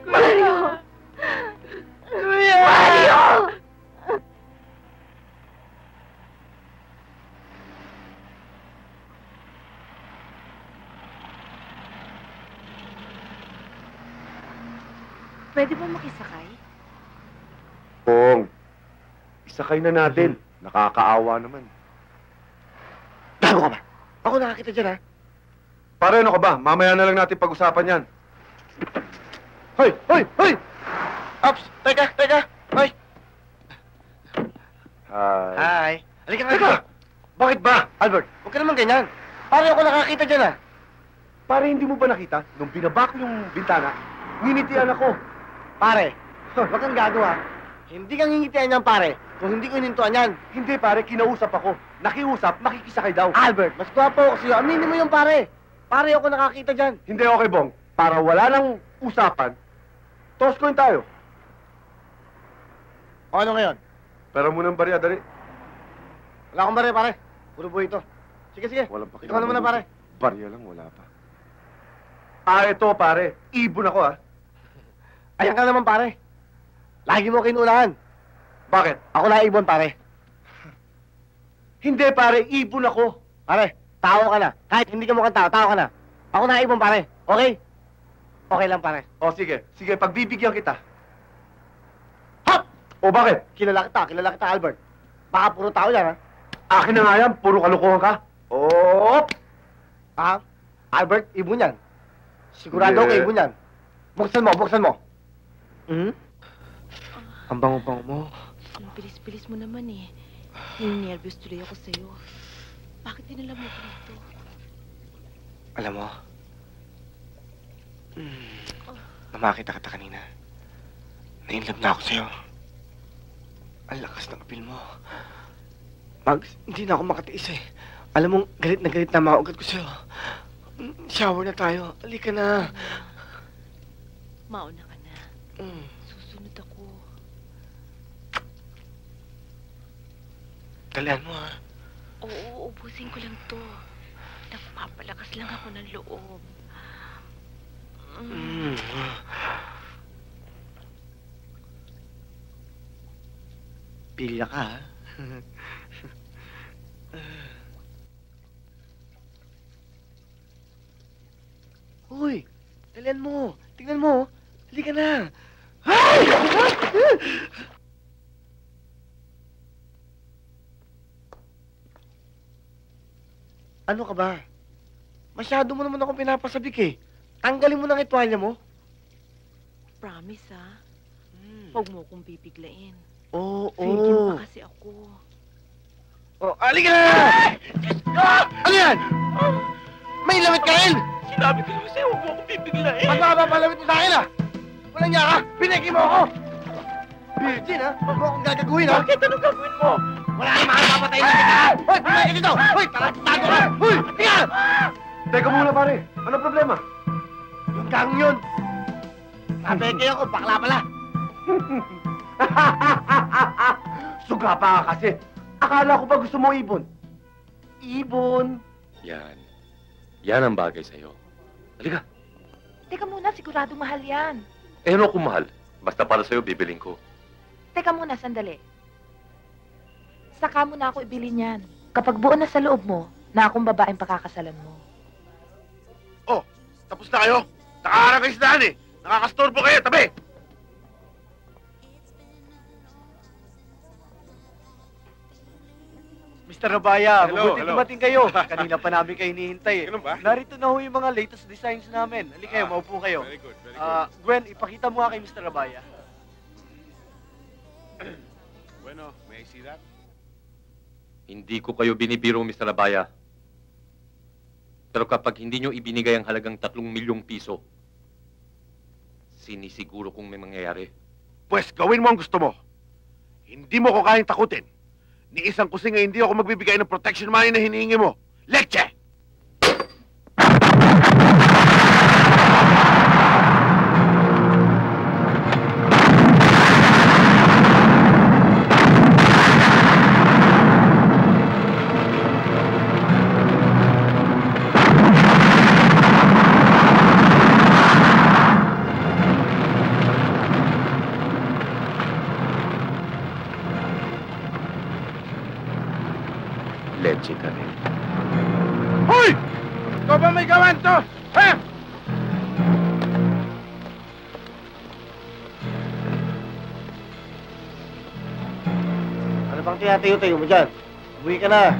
Mario! Kuya! Mario! Pwede ba makisakay? Pong, isakay na natin. Nakakaawa naman. Gago ka ba? Ako nakakita dyan, ha? Pare, ano ka ba? Mamaya na lang natin pag-usapan yan. Hoy! Hoy! Hoy! Ops! Teka! Hoy! Hi. Hi! Halika na! Teka! Bakit ba? Albert, huwag ka naman ganyan. Pare ako nakakita dyan, ha? Pare, hindi mo ba nakita? Nung binabak yung bintana, nginitian ako. Pare, huwag kang gagawa. Hindi kang ngingitian yan, pare. Kung hindi ko hinintuan yan. Hindi, pare. Kinausap ako. Nakiusap, makikisakay daw. Albert, mas gwapo ako sa'yo. Aminin mo yung pare. Pare ako nakakita dyan. Hindi, okay, Bong. Para wala nang usapan, toss coin tayo. O ano ngayon? Pero munang barya, dali. Wala akong bare, pare. Puro buhay ito. Sige. Walang Ito pakialam. ka naman na, pare. Barya lang, wala pa. Ito, pare. Ibon ako, ah. Ayan ka naman, pare. Lagi mo kinuunahan. Bakit? Ako na ibon, pare. Hindi, pare. Ibon ako. Pare, tao ka na. Kahit hindi ka mukhang tao ka na. Ako na ibon, pare. Okay? Okay lang, pare. O, sige. Sige, pagbibigyan kita. Hop! O, bakit? Kilala kita, Albert. Baka puro tao yan, ha? Akin na nga yan. Puro kalokohan ka. Op! Ha? Albert, ibon yan. Sigurado Hindi. ka ibon yan. Buksan mo. Hmm? Ang bango-bango mo. Ang bilis-bilis mo naman eh. Nervous tuloy ako sa'yo. Bakit dinala mo ko dito? Alam mo, nang makita kita kanina, na-inlove na ako sa'yo. Ang lakas ng apil mo. Mags, hindi na ako makatiis eh. Alam mo, galit na maugat ko sa'yo. Shower na tayo. Halika na. Mauna ka na. Susunod ako. Dalian mo, ha? Oo, ubusin ko lang to. Nagpapalakas lang ako ng loob. Pilya ka, ha? Uy, dalian mo. Tingnan mo. Halika na. Ay! Ano ka ba? Masyado mo naman akong pinapasabik eh. Tanggalin mo ng itwalya mo. Promise, ha? Huwag mo akong bibiglain. Oo. Virgin pa kasi ako. Oh, halika na! Ano yan? May lamit ka rin! Sinabi ko naman sa'yo, huwag mo akong bibiglain. Ba't mapapalamit mo sa akin, ha? Walang niya ka! Pineki mo ako! Virgin, ha? Huwag mo akong gagaguhin, ha? Bakit? Anong gagawin mo? Wala kang makakapatay na kita, ha? Hoy! Pineki ka dito! Hoy! Tago ka! Hoy! Tika! Teka muna, pare. Ano problema? Yung gang yun! Napeke ako, bakla pala! Suga pa ka kasi. Akala ko ba gusto mo ibon? Ibon? Yan. Yan ang bagay sa'yo. Halika. Teka muna, sigurado mahal yan. Eh, ano kung mahal? Basta para sa'yo, bibiling ko. Teka muna, sandali. Saka mo na ako ibili niyan. Kapag buo na sa loob mo, na akong babaeng pakakasalan mo. Oh, tapos na kayo? Nakaharap kayo sa daan eh. Nakakastorbo kayo, tabi! Mr. Rabaya. Hello, Mabuti hello. dumating kayo. Kanina pa namin kayo hinihintay eh. Ganun ba? Narito na ho yung mga latest designs namin. Halika kayo, maupo kayo. Very good, very good. Gwen, ipakita mo nga kay Mr. Rabaya. Bueno, may I see that? Hindi ko kayo binibiro, Mr. Abaya. Pero kapag hindi nyo ibinigay ang halagang 3 milyong piso, sinisiguro kong may mangyayari. Pwes, gawin mo ang gusto mo. Hindi mo ko kayang takutin. Ni isang kusinga hindi ako magbibigay ng protection money na hinihingi mo. Leche! Leche ka rin. Hoy! Ikaw ba may gawan to? Ha? Ano bang tinatayo-tayo mo dyan? Umuwi ka na.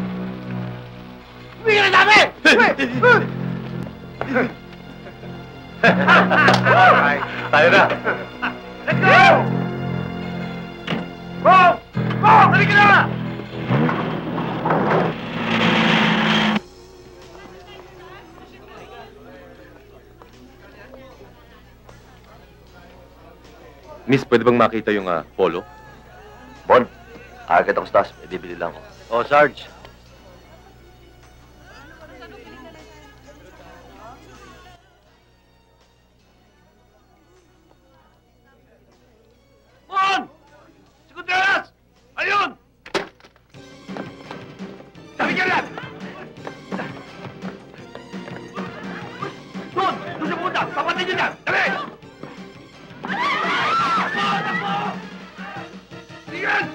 Umuwi ka na dami! Alright, tayo na. Let's go! Go! Go! Halika na! Miss, pwede bang makita yung polo? Bon, agad ako sa taas. May bibili lang ako. Oh, Sarge. Bon! Si Contreras! Ayun! Sabi ka lang! Doon! Doon sa pumunta! Papatay niyo dyan! Dali! Takbo! Tingnan!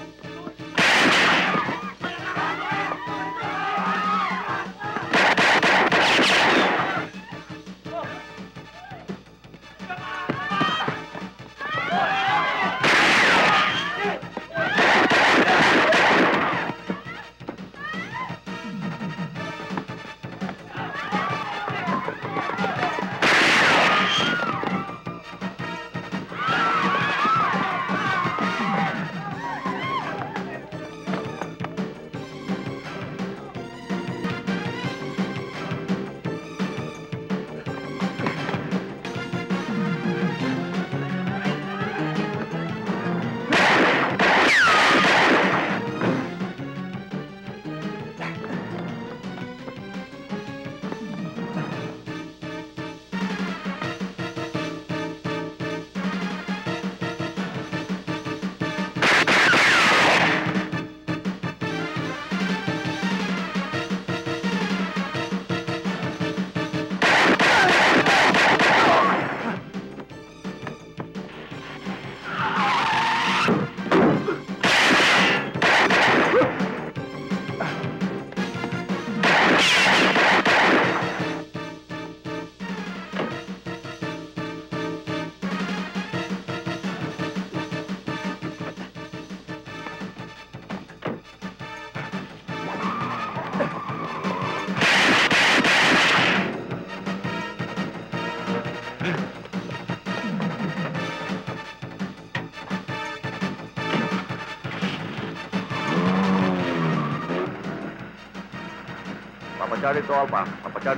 Papa Charlie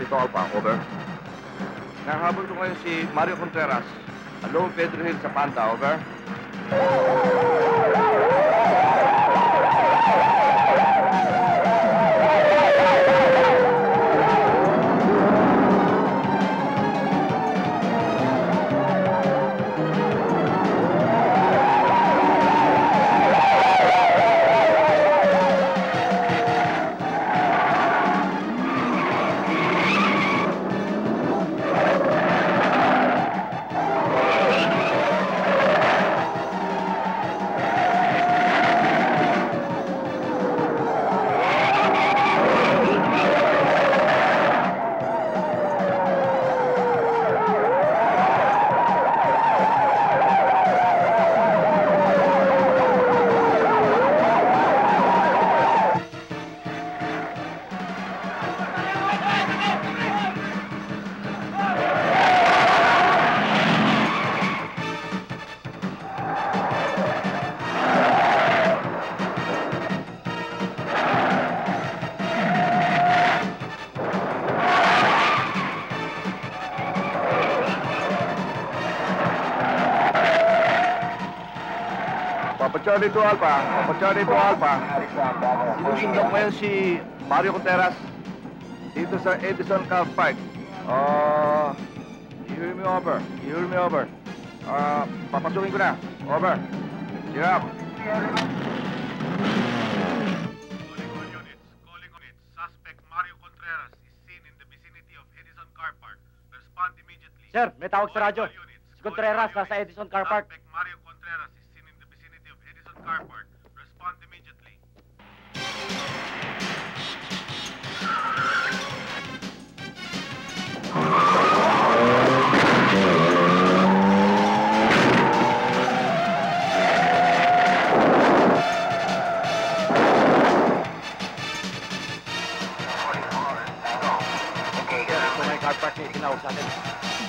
to Alpha, over. Nahabol ko ngayon si Mario Contreras. Along Pedro Hill sa Panta, over. Papa Charlie to Alpha. Papa Charlie to Alpha. Sinusundan ko ngayon si Mario Contreras dito sa Edison Car Park. You hear me over? You hear me over? Papasukin ko na. Over. Sirap. Calling on it. Suspect Mario Contreras is seen in the vicinity of Edison Car Park. Respond immediately. Sir, may tawag sa radyo. Si Contreras nasa Edison Car Park. Suspect Mario Contreras is seen in the vicinity of Edison Car Park. Respond immediately. Ito may car park na itinawag sa atin.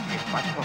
Dispatch ko.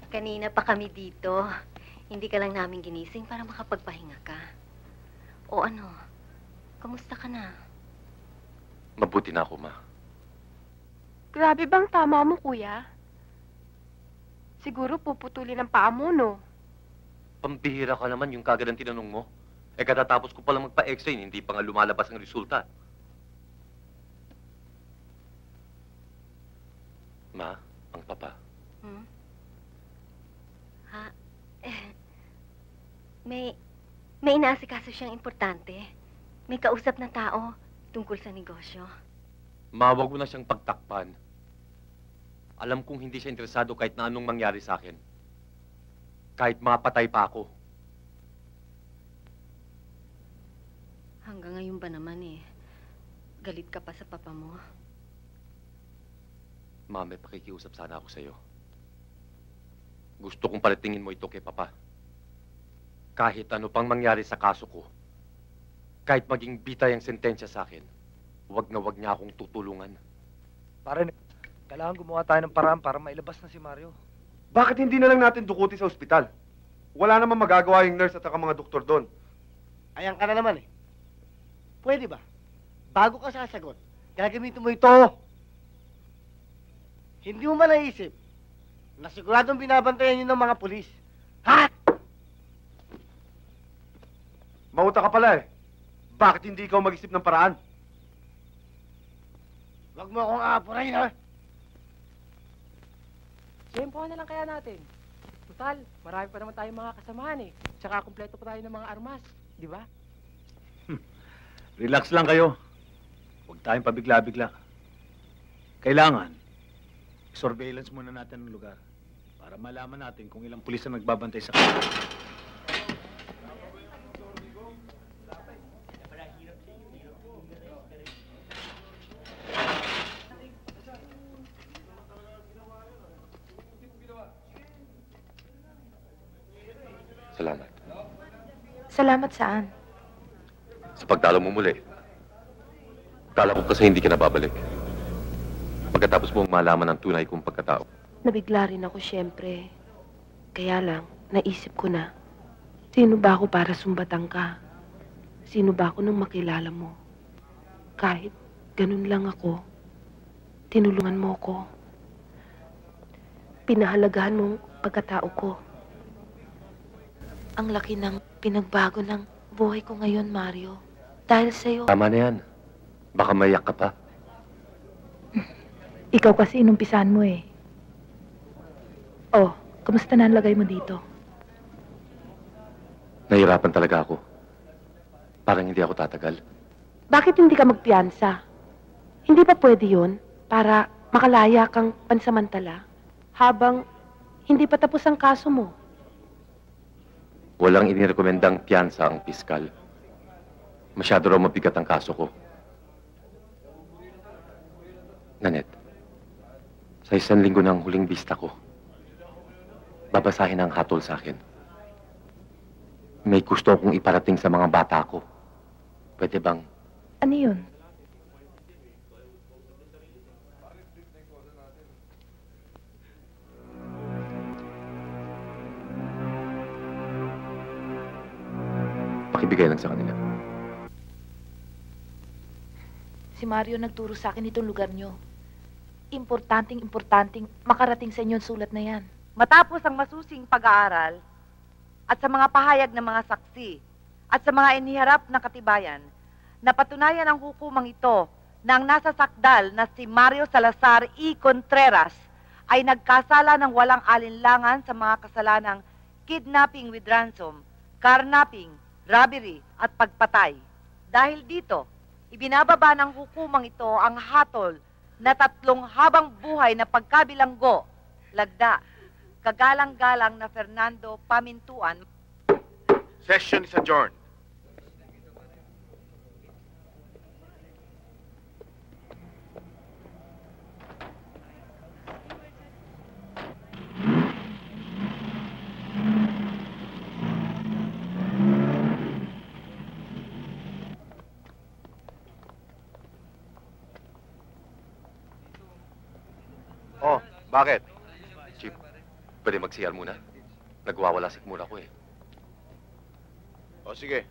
Kanina pa kami dito. Hindi ka lang namin ginising para makapagpahinga ka. O ano, kamusta ka na? Mabuti na ako, Ma. Grabe bang tama mo, kuya? Siguro puputulin ang paa mo, no? Pambihira ka naman yung kagad ang tinanong mo. Eh katatapos ko palang magpa-x-ray, hindi pa nga lumalabas ang resulta. Ma, ang papa. Hmm? Ha? May inaasikaso siyang importante. May kausap na tao tungkol sa negosyo. Ma, wag mo na siyang pagtakpan. Alam kong hindi siya interesado kahit na anong mangyari sa akin. Kahit mapatay pa ako. Hanggang ngayon ba naman galit ka pa sa papa mo? Ma, may pakikiusap sana ako sa'yo. Gusto kong palatingin mo ito kay Papa. Kahit ano pang mangyari sa kaso ko, kahit maging bitay ang sentensya sa akin, wag na wag niya akong tutulungan. Pare, kailangan gumawa tayo ng paraan para mailabas na si Mario. Bakit hindi na lang natin dukuti sa ospital? Wala naman magagawa yung nurse at saka mga doktor doon. Ayan ka na naman Pwede ba? Bago ka sasagot, gagamitin mo ito. Hindi mo ba naisip na siguradong binabantayan yun ng mga pulis? Ha? Mauta ka pala Bakit hindi ikaw mag-isip ng paraan? Huwag mo akong aapuray, ha? Tempohan na lang kaya natin. Total, marami pa naman tayong mga kasamahan Tsaka kumpleto pa tayo ng mga armas. Di ba? Relax lang kayo. Huwag tayong pabigla-bigla. Kailangan, surveillance muna natin ang lugar para malaman natin kung ilang pulis ang nagbabantay sa kanila. Salamat. Salamat saan? Sa pagdalo mo muli. Kala ko kasi hindi ka nababalik. Pagkatapos mong malaman ang tunay kong pagkatao. Nabigla rin ako, syempre. Kaya lang, naisip ko na, sino ba ako para sumbatan ka? Sino ba ako nung makilala mo? Kahit ganun lang ako, tinulungan mo ko. Pinahalagahan mong pagkatao ko. Ang laki ng pinagbago ng buhay ko ngayon, Mario. Dahil sa'yo. Tama na yan. Baka maiyak ka pa. Ikaw kasi inumpisahan mo Oh, kamusta na ang lagay mo dito? Nahirapan talaga ako. Parang hindi ako tatagal. Bakit hindi ka magpiyansa? Hindi pa pwede yun para makalaya kang pansamantala habang hindi pa tapos ang kaso mo? Walang inirekomendang piyansa ang piskal. Masyado raw mabigat ang kaso ko. Nanette, sa 1 linggo ng huling bista ko, babasahin ang hatol sa akin. May gusto kong iparating sa mga bata ko. Pwede bang... Ano yun? Pakibigay lang sa kanila. Si Mario nagturo sa akin itong lugar nyo. Importanteng makarating sa inyo ang sulat na yan. Matapos ang masusing pag-aaral at sa mga pahayag ng mga saksi at sa mga iniharap na katibayan, napatunayan ang hukumang ito na ang nasa sakdal na si Mario Salazar E. Contreras ay nagkasala ng walang alinlangan sa mga kasalanang kidnapping with ransom, carnapping, robbery at pagpatay. Dahil dito, ibinababa ng hukumang ito ang hatol na 3 habang buhay na pagkabilanggo, lagda, kagalang-galang na Fernando Pamintuan. Session is adjourned. Oh, bakit? Chief, pwede mag-CR muna? Nagwawala sikmura ko eh. O, sige.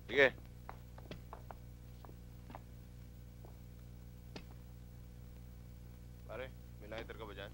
Sige. Pare, may lighter ka ba dyan?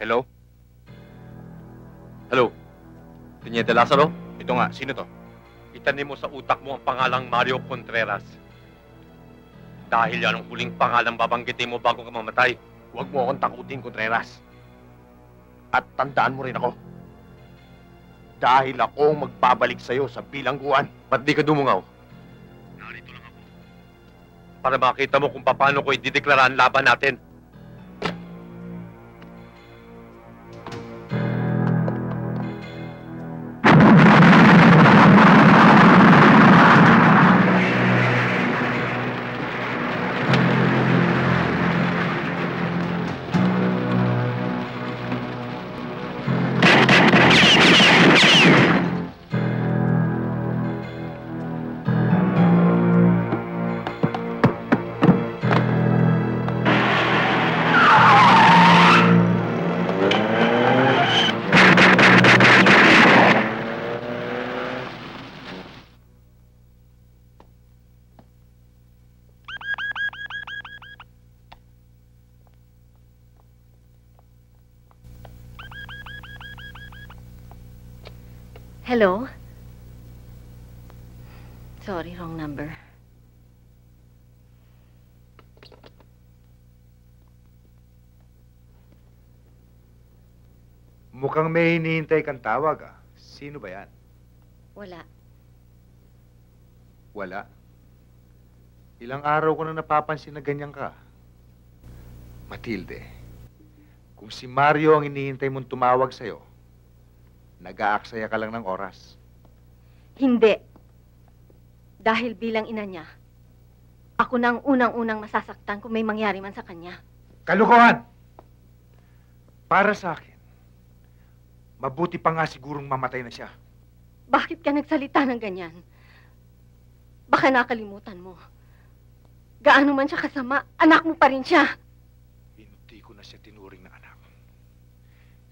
Hello? Hello? Teniente Lazaro? Ito nga, sino to? Itanim mo sa utak mo ang pangalang Mario Contreras. Dahil yan ang huling pangalang babanggitin mo bago ka mamatay. Huwag mo akong takutin, Contreras. At tandaan mo rin ako. Dahil ako ang magbabalik sa'yo sa bilangguan. Ba't di ka dumungaw? Narito lang ako. Para makita mo kung paano ko idideklara ang laban natin. Hello? Sorry, wrong number. Mukhang may hinihintay kang tawag, ah. Sino ba yan? Wala. Wala. Ilang araw ko na napapansin na ganyan ka. Matilde, kung si Mario ang hinihintay mong tumawag sa'yo, nag-aaksaya ka lang ng oras. Hindi. Dahil bilang ina niya, ako na ang unang-unang masasaktan kung may mangyari man sa kanya. Kalukuhan! Para sa akin, mabuti pa nga sigurong mamatay na siya. Bakit ka nagsalita ng ganyan? Baka nakalimutan mo. Gaano man siya kasama, anak mo pa rin siya. Hindi ko na siya tinuring na anak.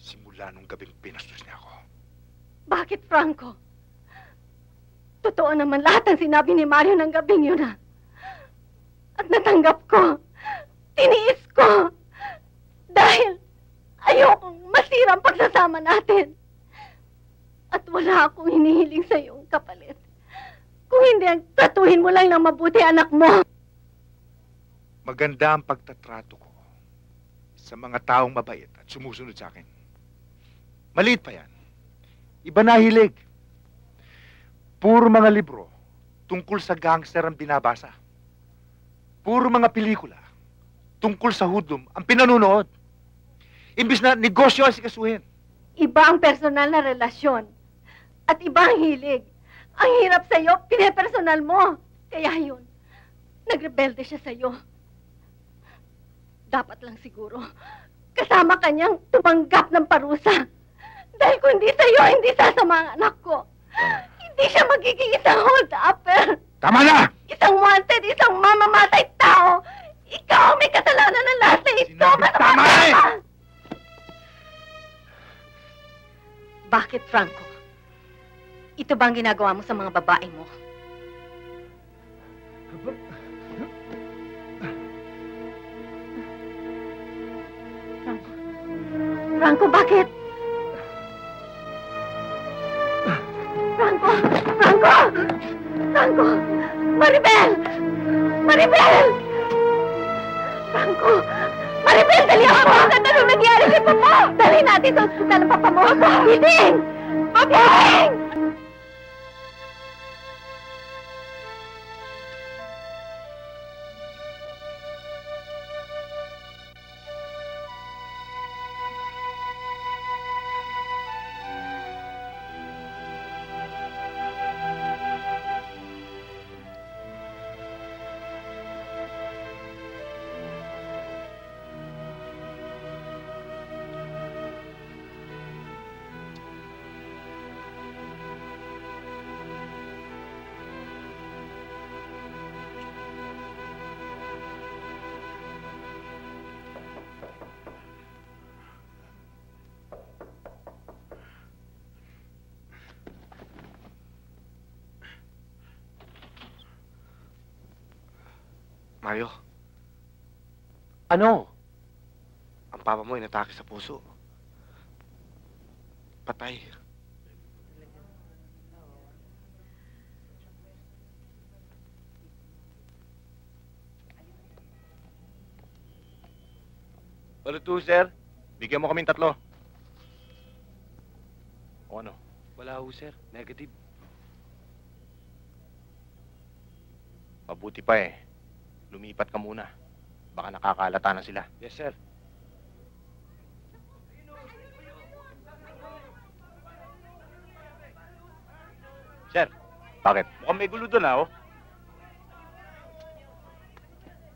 Simula nung gabing pinastos niya ako. Bakit, Franco? Totoo naman lahat ng sinabi ni Mario ng gabing yun, ah. At natanggap ko. Tiniis ko. Dahil ayokong masira ang pagsasama natin. At wala akong hinihiling sa iyong kapalit. Kung hindi, tratuhin mo lang ng mabuti anak mo. Maganda ang pagtatrato ko sa mga taong mabait at sumusunod sa akin. Maliit pa yan. Iba na hilig. Puro mga libro tungkol sa gangster ang binabasa. Puro mga pelikula tungkol sa hoodlum ang pinanunood. Imbis na negosyo ang sikasuhin. Iba ang personal na relasyon. At iba ang hilig. Ang hirap sa'yo, pinepersonal mo. Kaya yun, nagrebelde siya sa'yo. Dapat lang siguro, kasama kanyang tumanggap ng parusa. Dahil kung hindi sa'yo, hindi sasama ang anak ko. Hindi siya magiging isang hold-upper. Tama na! Isang wanted, isang mamamatay tao. Ikaw ang may kasalanan ng lahat na ito. Tama eh! Bakit, Franco? Ito ba ang ginagawa mo sa mga babae mo? Franco, bakit? Franco! Franco! Franco! Maribel! Maribel! Franco! Maribel, dali ako! Anong nangyari kay Papa? Dali natin sa ospital ng Papa mo! Biding! Biding! Mario, Ano? ang papa mo inatake sa puso. Patay. Ano to, sir? Bigyan mo kaming 3. O ano? Wala ho, sir. Negative. Mabuti pa eh. Lumipat ka muna. Baka nakakalata na sila. Yes, sir. Sir, bakit? Mukhang may gulo doon, oh.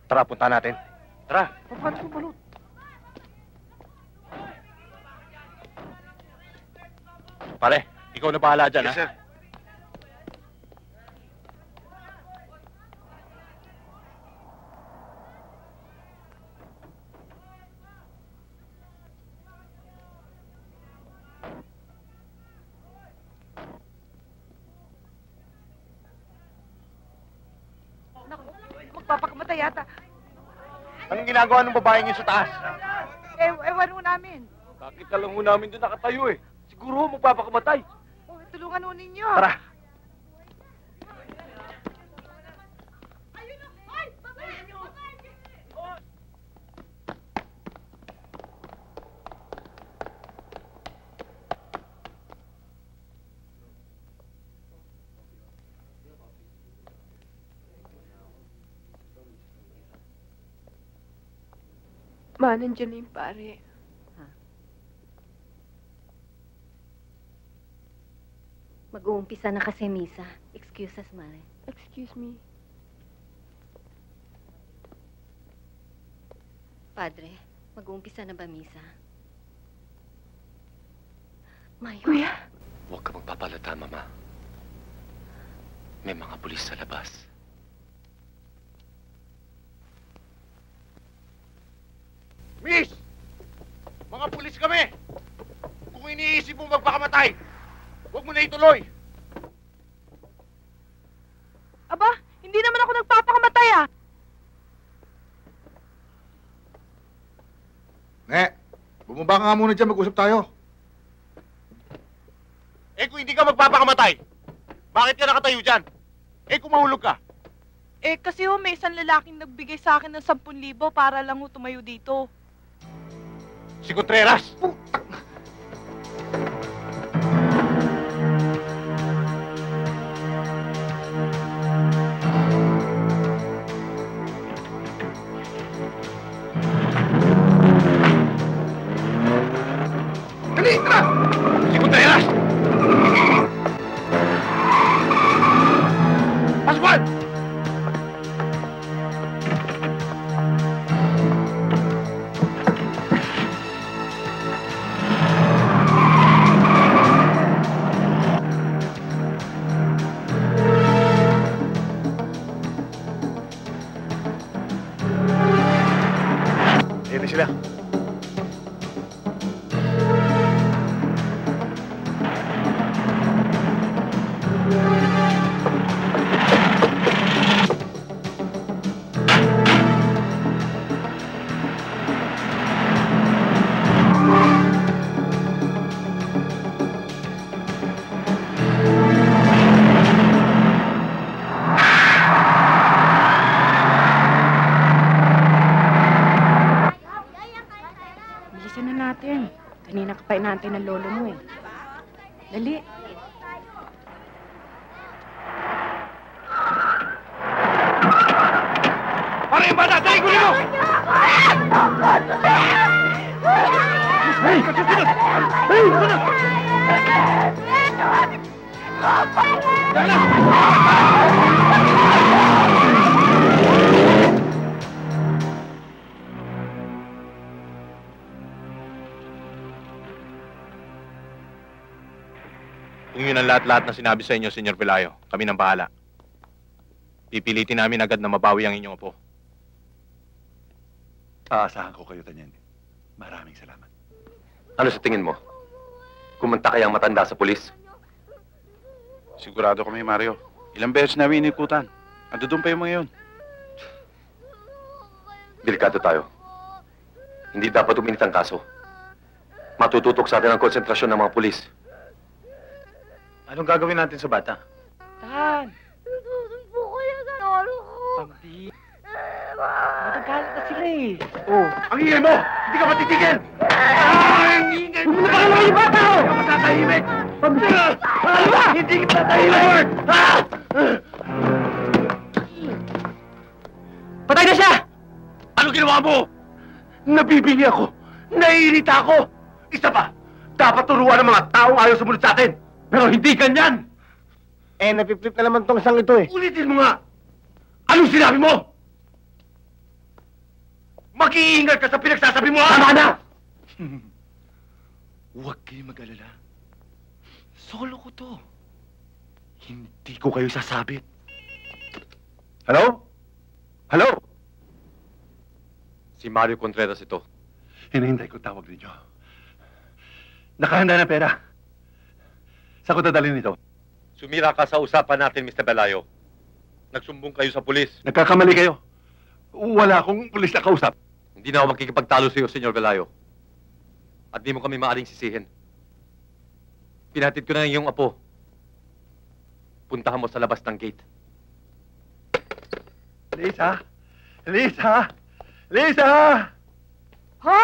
Tara, punta natin. Tara. Paano ko balot? Pare, ikaw na bahala dyan, Yes, sir. Magpapakamatay yata. Anong ginagawa ng babaeng yun sa taas? Ewan ho namin. Bakit ka lang ho namin doon nakatayo eh? Siguro magpapakamatay. Oh, Tulungan ho ninyo. Tara. Ma, nandiyan na yung pare. Mag-uumpisa na kasi misa. Excuse us, Mare. Excuse me. Padre, mag-uumpisa na ba misa? Mayo. Kuya? Huwag ka magpapalata, Mama. May mga pulis sa labas. Miss! Mga pulis kami! Kung iniisip mo magpakamatay, huwag mo na ituloy! Aba, hindi naman ako nagpapakamatay ah. Ne, bumaba ka nga muna dyan, mag-usap tayo. Eh kung hindi ka magpapakamatay, bakit ka nakatayo dyan? Eh kung mahulog ka. Eh kasi ho, may isang lalaking nagbigay sa akin ng 10,000 para lang ho tumayo dito. Si Contreras! Dali, tara! Si Contreras! Pascual! Ayan na sila. Bilisan na natin. Kanina ka pa inaantay ng lolo mo eh. Dali. Para yung bata! Dali, kunin mo! Hey! Kasunod! Hey! Sunod! Kung yun ang lahat-lahat na sinabi sa inyo, Senyor Pelayo, kami nang bahala. Pipilitin namin agad na mabawi ang inyong apo. Aasahan ko kayo, Tanyente. Maraming salamat. Ano sa tingin mo? Kumanta kaya ang matanda sa pulis? Sigurado kami, Mario. Ilang beses namin inikutan. Ando doon pa yung mga yun. Delikado tayo. Hindi dapat uminit ang kaso. Matututok sa atin ang konsentrasyon ng mga pulis. Anong gagawin natin sa bata? Tan! Po kaya sa lolo ko. Pambi. Matagalit na sila eh. Oh, ang ingay mo! Hindi ka matitigil! Ang ingay mo! Bumaba ka naman yung bata oh! Hindi ka matatahimik! Hindi ka matatahimik! Patay na siya! Ano ginawa mo? Nabibili ako! Naiirita ako! Isa pa! Dapat turuan ng mga taong ayaw sumunod sa atin! Pero hindi ganyan! Eh, napiflip na naman tong isang ito eh. Ulitin mo nga! Anong sinabi mo? Mag-iingat ka sa pinagsasabi mo, ha? Tama na! Huwag kayong mag-alala. Solo ko to. Hindi ko kayo sasabit. Hello? Hello? Si Mario Contreras ito. Hinihintay ko tawag ninyo. Nakahanda na pera. Saan ko dadalhin ito? Sumira ka sa usapan natin, Mr. Pelayo. Nagsumbong kayo sa pulis. Nagkakamali kayo. Wala akong pulis na kausap. Hindi na ako makikipagtalo sa iyo, Senyor Pelayo. At di mo kami maaring sisihin. Pinatid ko na yung apo puntahan mo sa labas ng gate. Lisa! Lisa! Lisa! Ha?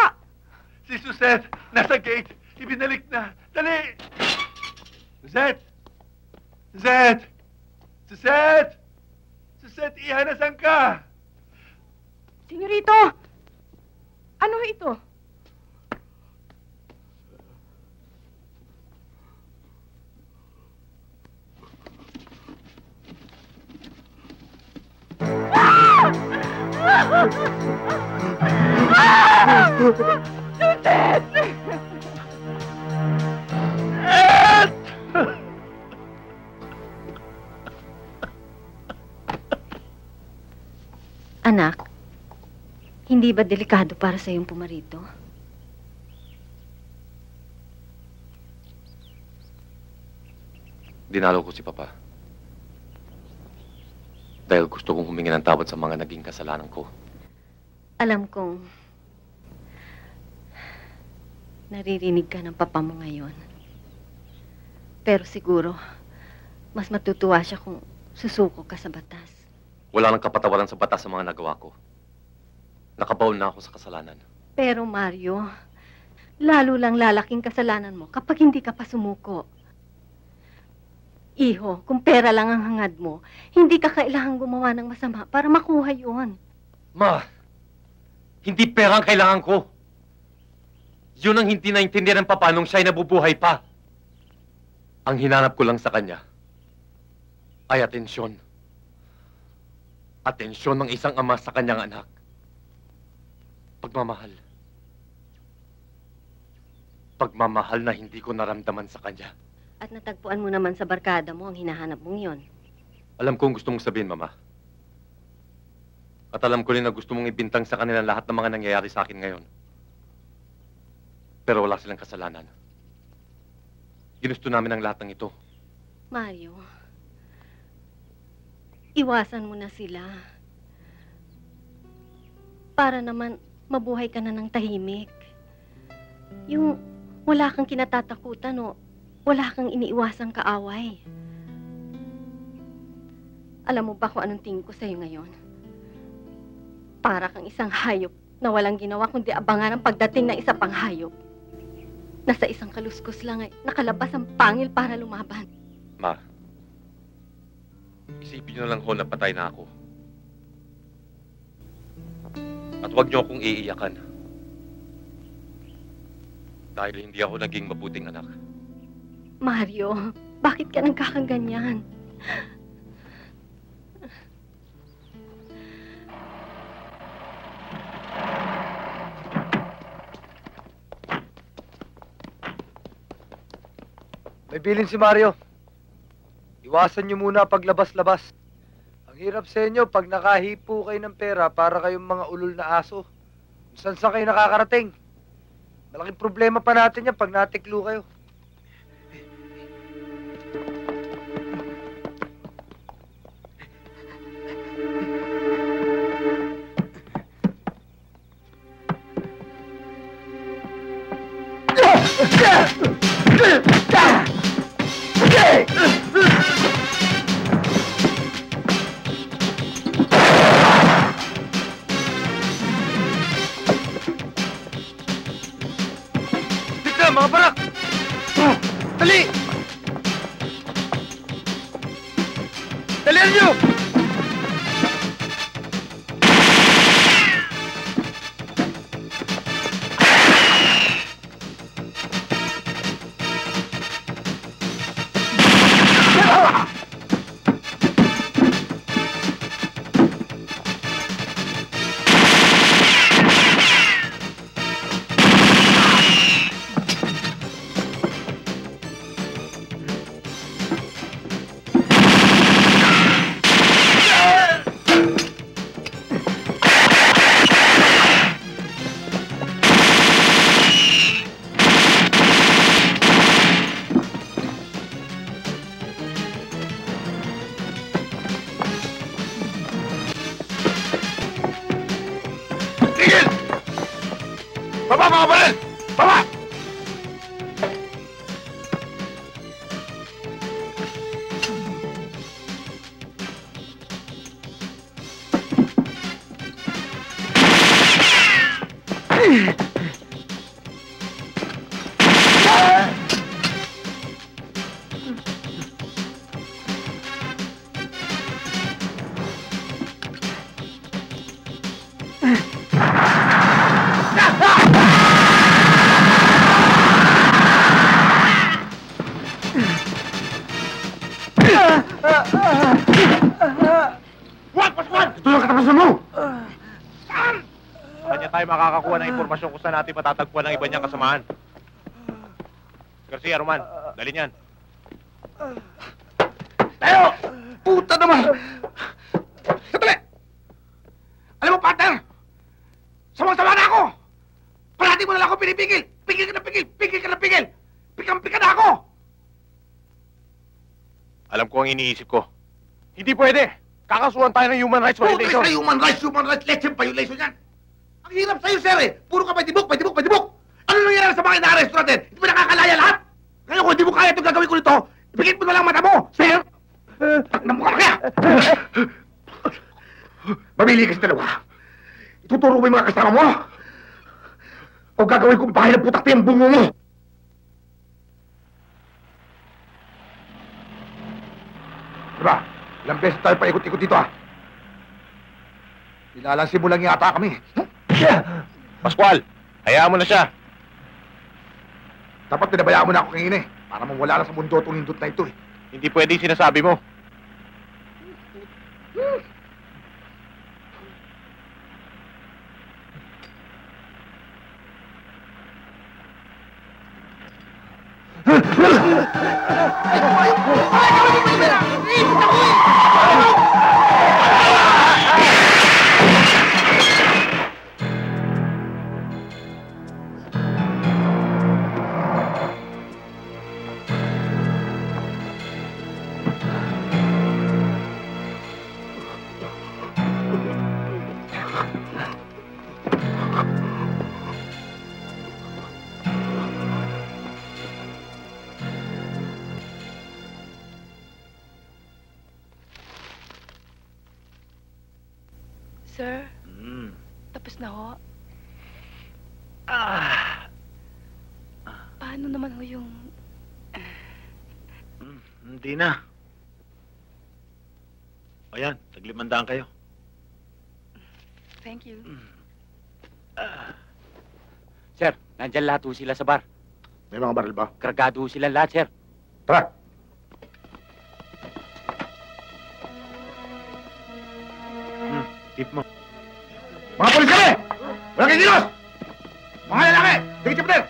Si Suzette, nasa gate. Ibinalik na. Dali! Suzette! Suzette! Suzette! Suzette, iha, nasan ka? Senyorito! Ano ito? Anak, hindi ba delikado para sa iyong pumarito? Dinalo ko si Papa. Dahil gusto kong humingi ng tawad sa mga naging kasalanan ko. Alam kong naririnig ka ng papa mo ngayon. Pero siguro, mas matutuwa siya kung susuko ka sa batas. Wala nang kapatawaran sa batas sa mga nagawa ko. Nakabaon na ako sa kasalanan. Pero Mario, lalo lang lalaking kasalanan mo kapag hindi ka pa sumuko. Iho, kung pera lang ang hangad mo, hindi ka kailangang gumawa ng masama para makuha yun. Ma, hindi pera ang kailangan ko. Yun ang hindi naintindihan ng papa nung siya'y nabubuhay pa. Ang hinanap ko lang sa kanya ay atensyon. Atensyon ng isang ama sa kanyang anak. Pagmamahal. Pagmamahal na hindi ko naramdaman sa kanya. At natagpuan mo naman sa barkada mo ang hinahanap mong yon. Alam ko ang gusto mong sabihin, Mama. At alam ko rin na gusto mong ibintang sa kanila lahat ng mga nangyayari sa akin ngayon. Pero wala silang kasalanan. Ginusto namin ang lahat ng ito. Mario, iwasan mo na sila. Para naman mabuhay ka na ng tahimik. Yung wala kang kinatatakutan o wala kang iniiwasang kaaway. Alam mo ba kung anong tingin ko sa'yo ngayon? Para kang isang hayop na walang ginawa kundi abangan ang pagdating ng isa pang hayop. Nasa isang kaluskos lang ay nakalabas ang pangil para lumaban. Ma, isipin niyo na lang ho na patay na ako. At huwag niyo akong iiyakan. Dahil hindi ako naging mabuting anak. Mario, bakit ka nagkakaganyan? May bilin si Mario. Iwasan niyo muna paglabas-labas. Ang hirap sa inyo pag nakahipo kayo ng pera para kayong mga ulol na aso. Kung saan kayo nakakarating. Malaking problema pa natin yan pag natiklo kayo. Dito, mga barak! Dali! Dalihan niyo! Baba, mga baril! Baba! Huwag, Pascual! Ito yung katapusan mo! Kanya tayo makakakuha ng impormasyon kung saan natin matatagpuan ng iba niyang kasamaan. Garcia, Roman, dali niyan. Tayo! Puta naman! Sandali! Alam mo, partner! Samang-sama na ako! Parati mo na lang ako pinipigil! Pigil ka na pigil! Pigil ka na pigil! Pikang-pika na ako! Alam ko ang iniisip ko. Hindi pwede! Kakasuhan tayo ng human rights violation. Puta human rights lesson violation yan! Ang hirap sa'yo, sir eh! Puro ka paitibok! Ano nangyayari sa mga ina-arresto natin? Hindi ba nakakalaya lahat? Ngayon kung hindi mo kaya itong gagawin ko nito, ipigit mo na lang mata mo! Sir! Namukha na kaya! Mamili kasi dalawa. Ituturo mo yung mga kasama mo? O gagawin ko bahay ng putak yung bungo mo? Diba? Ilang beses tayo paikot-ikot dito, ah. Ilalansin mo lang yata kami. Pascual, hayaan mo na siya. Dapat pinabayaan mo na ako kanina eh. Para mawala na sa mundo itong hindot na ito eh. Hindi pwede yung sinasabi mo. Sir, tapos na ho. Paano naman ho yung... Hindi na. Ayan, tag-500 kayo. Thank you. Sir, nandyan lahat ho sila sa bar. May mga baril ba? Kargado ho sila lahat, sir. Tara! Tip mo. Mga polis kami! Walang kikilos! Mga lalaki! Sige, chipner!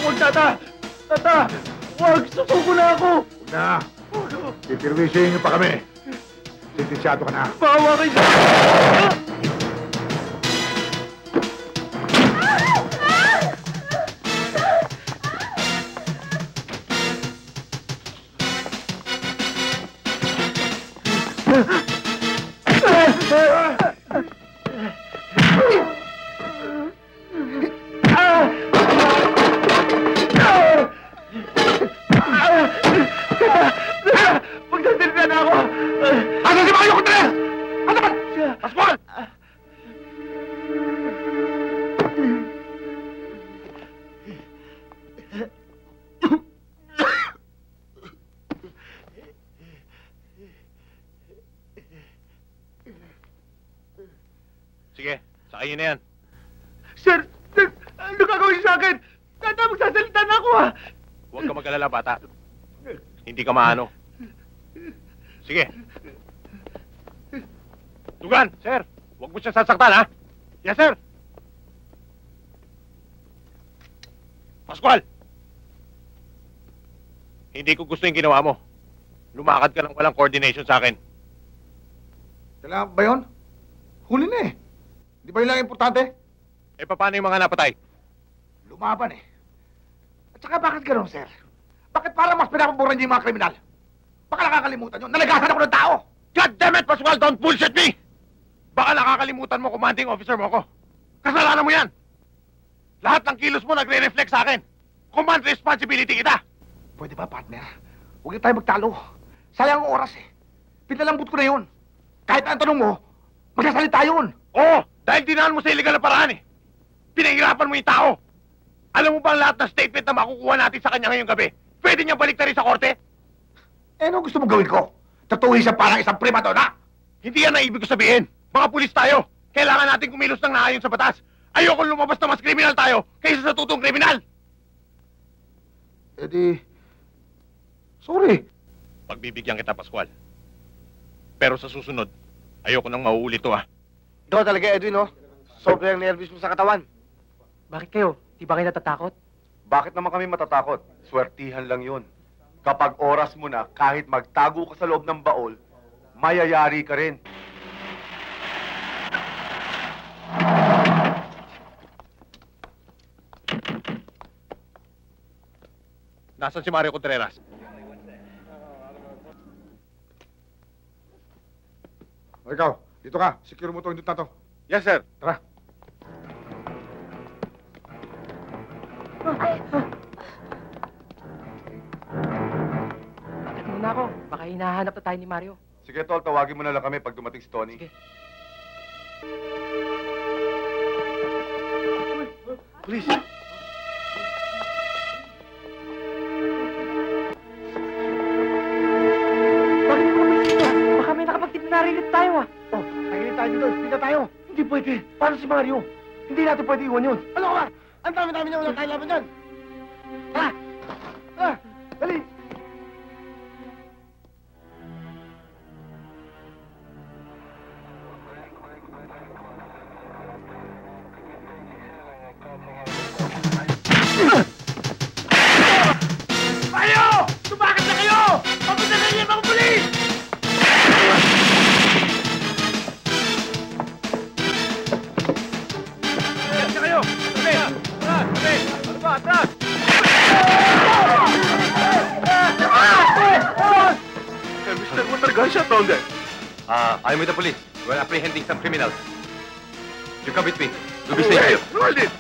Huwag, Tata! Tata! Huwag! Susuko na ako! Huwag na! Pipirwisyohin niyo pa kami. Sentensyado ka na. Maawa kayo sa... Magsasalita na ako! Asan si Mario Contreras? Asan ba? Pascual! Sige, sakay niyo na yan. Sir! Sir! Ano gagawin sa akin? Tata, magsasalita na ako ha! Huwag ka mag-alala, bata. Hindi ka maano. Sige. Dugan! Sir! Huwag mo siya sasaktan, ha? Yes, sir! Pascual! Hindi ko gusto yung ginawa mo. Lumakad ka lang walang coordination sa akin. Kailangan ba yun? Huli na eh. Di ba yun lang importante? Eh, paano yung mga napatay? Lumaban eh. At saka bakit gano'n, sir? Bakit parang mas pinapaboran niyo yung mga kriminal? Baka nakakalimutan nyo, nalagasan ako ng tao! God damn it, Pascual! Don't bullshit me! Baka nakakalimutan mo, commanding officer mo ko. Kasalanan mo yan! Lahat ng kilos mo nagre-reflect sa akin. Command responsibility kita! Pwede ba, partner? Huwag tayo magtalo. Sayang ang oras eh. Pinalambot ko na yun. Kahit ang tanong mo, magsasalita yun. Oo, dahil dinaan mo sa illegal na paraan eh. Pinahirapan mo yung tao. Alam mo ba ang lahat ng statement na makukuha natin sa kanya ngayong gabi? Pwede niya balik na rin sa korte? Eh, ano gusto mo gawin ko? Tatuhin siya parang isang primadona? Hindi yan ang ibig ko sabihin. Mga pulis tayo. Kailangan natin kumilos ng naayon sa batas. Ayoko lumabas na mas kriminal tayo kaysa sa tutong kriminal. Eh di... Sorry. Pagbibigyan kita, Pascual. Pero sa susunod, ayoko nang mauulit to, ha? Ikaw talaga, Edwin, no? Sobrang nervous mo sa katawan. Bakit kayo? Di ba kayo natatakot? Bakit naman kami matatakot? Swertihan lang yun. Kapag oras mo na, kahit magtago ka sa loob ng baol, mayayari ka rin. Nasaan si Mario Contreras? O ikaw, dito ka. Secure mo itong indot na to. Yes, sir. Tara. Bakit muna ako? Baka hinahanap na tayo ni Mario. Sige, Tol, tawagin mo na lang kami pag dumating si Tony. Sige. Please. Bakit mo kami dito? Baka may nakapagtipinarilit tayo ah. Oh, tagilid tayo dito. Speed na tayo. Hindi pwede. Paano si Mario? Hindi natin pwede iwan yun. Ano ka ba? Ang dami-dami na wala tayo laban dyan. Ha? Ha? Dali. Kayo! Tumakas na kayo! Papunta na niyo mga pulis! Yes, na kayo! Tabi! Atras! Tabi! Ano ba? Atras! Mr. What are gunshot down there? I'm with the police. We're apprehending some criminals. You come with me. We'll be safe here. Hold it!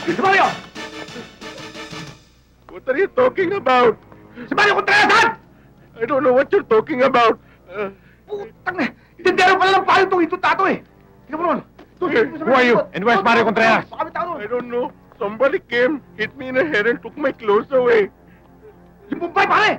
Si Mario! What are you talking about? Si Mario Contreras! I don't know what you're talking about. Putang na! Tindero pala ng payo itong indot tato eh! Tingnan mo naman! Who are you? And where's Mario Contreras? Baka may tao I don't know. Somebody came, hit me in the head and took my clothes away. Yung Bombay, pare!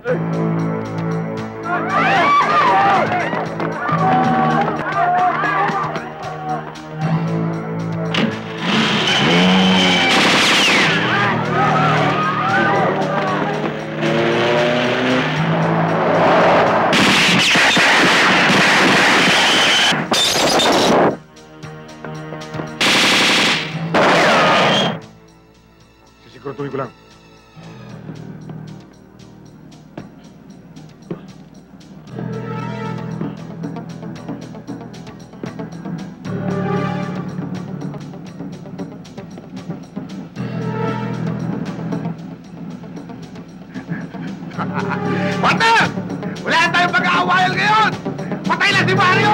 Sisiguraduhin ko lang. Partner! Wala na tayong pag-aawayan ngayon! Patay na si Mario!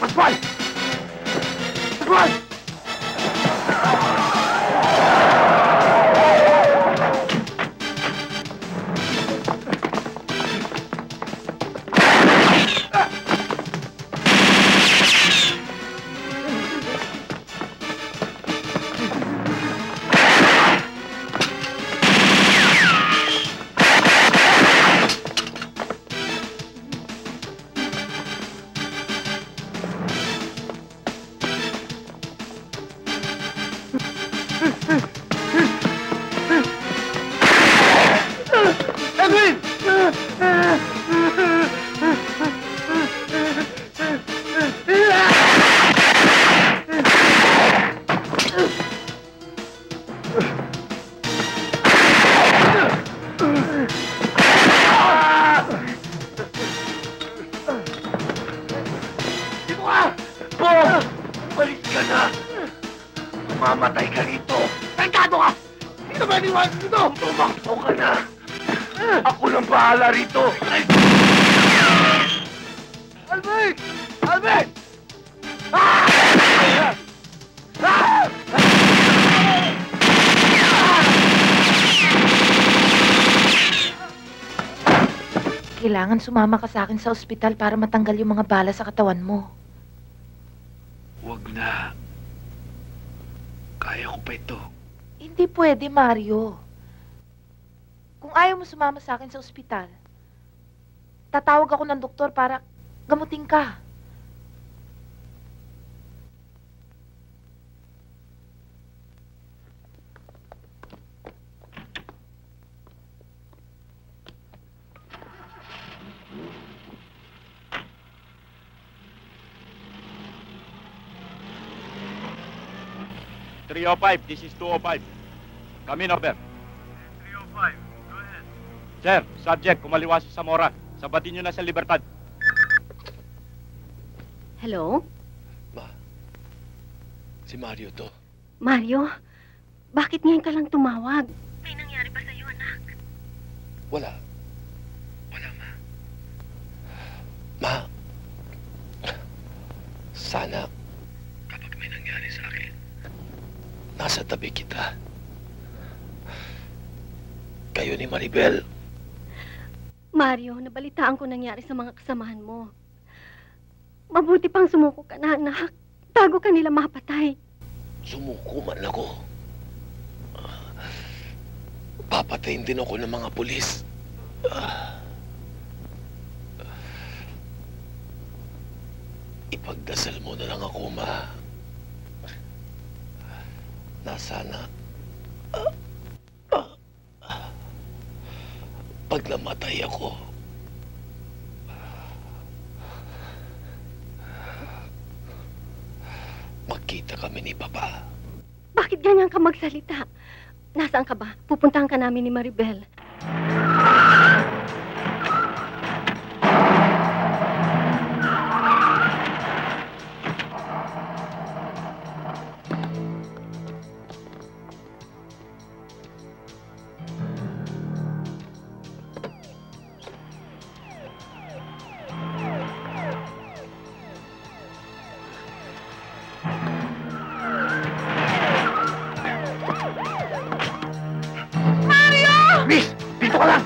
Pascual! Pascual! Balik ka na! Mamatay ka rito! Tangkado ka! Hindi na ba iniwanan dito? Tumakbo ka na! Ako nang bahala rito! Albert! Albert! Kailangan sumama ka sa akin sa ospital para matanggal yung mga bala sa katawan mo. Huwag na. Kaya ko pa ito. Hindi pwede, Mario. Kung ayaw mo sumama sa akin sa ospital, tatawag ako ng doktor para gamutin ka. This is 205. Come in, over. 305, go ahead. Sir, subject, kumaliwa si Zamora. Sabatin nyo na sa Libertad. Hello? Si Mario to. Mario, bakit ngayon ka lang tumawag? May nangyari ba sa'yo, anak? Wala. Wala, Ma. Ma, sana kapag may nangyari sa akin, nasa tabi kita. Kayo ni Maribel. Mario, nabalitaan ko nangyari sa mga kasamahan mo. Mabuti pang sumuko ka na, anak. Bago ka nila mapatay. Sumuko man ako. Papatayin din ako ng mga pulis. Ipagdasal mo na lang ako, Ma. Na sana pag namatay ako, magkita kami ni Papa. Bakit ganyan ka magsalita? Nasaan ka ba? Pupuntahan ka namin ni Maribel. Miss! Dito ka lang!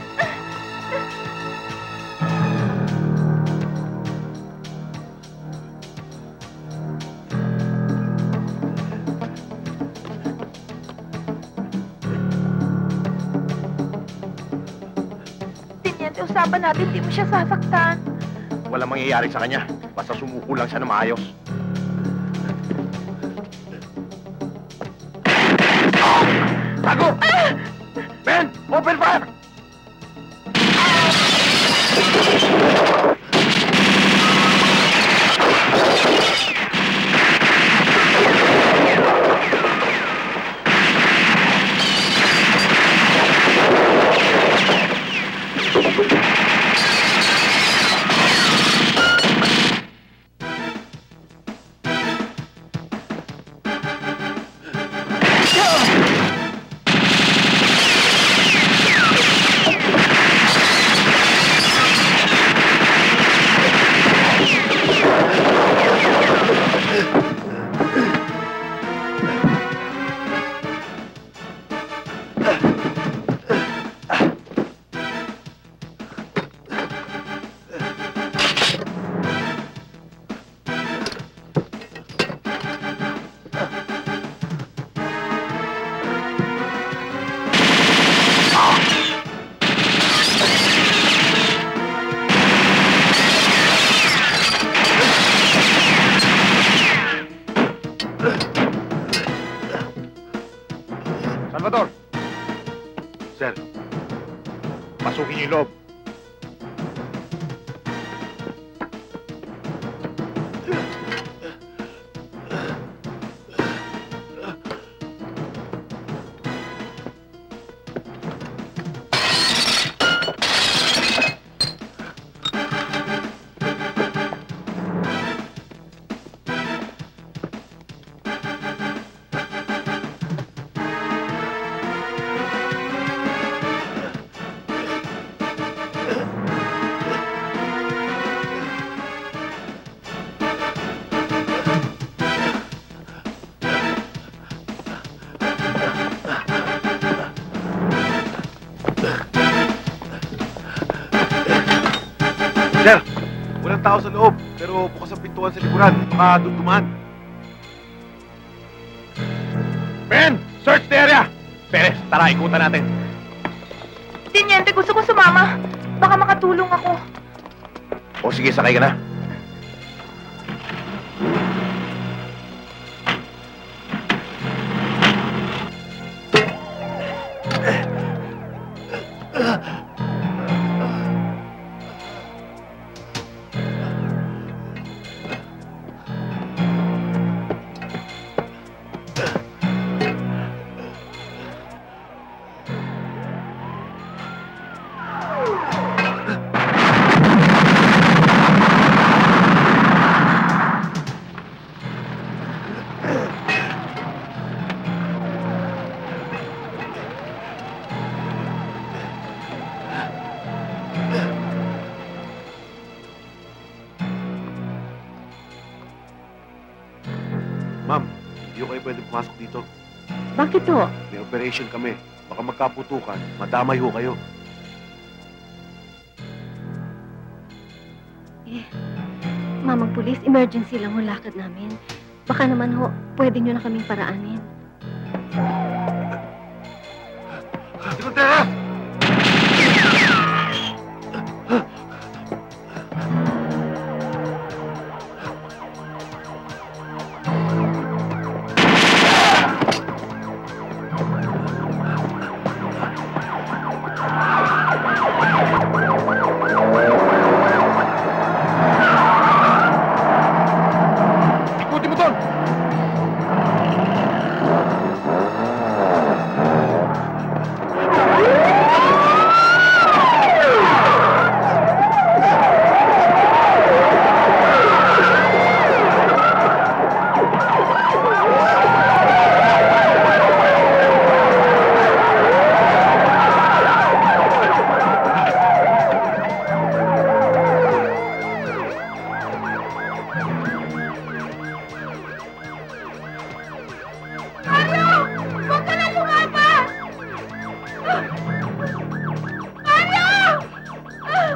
Tiniente, usapan natin, di mo siya sasaktan. Walang mangyayari sa kanya. Basta sumuko lang siya na maayos. Tago! Ben! Open fire! Salvador! Sir, pasukin niyo yung loob. Sir, walang tao sa loob, pero bukas ang pintuan sa likuran. Baka doon dumaan. Ben, search the area! Perez, tara, ikutan natin. Tiniente, gusto ko sumama. Baka makatulong ako. O sige, sakay ka na. Ma'am, hindi ko kayo pwede pumasok dito. Bakit ho? May operation kami. Baka magkaputukan. Madamay ho kayo. Mamang pulis, emergency lang ho lakad namin. Baka naman ho, pwede nyo na kaming paraanin. Segundera! Ikuti mo doon! Huwag ka na lumaban! Mario! Mario!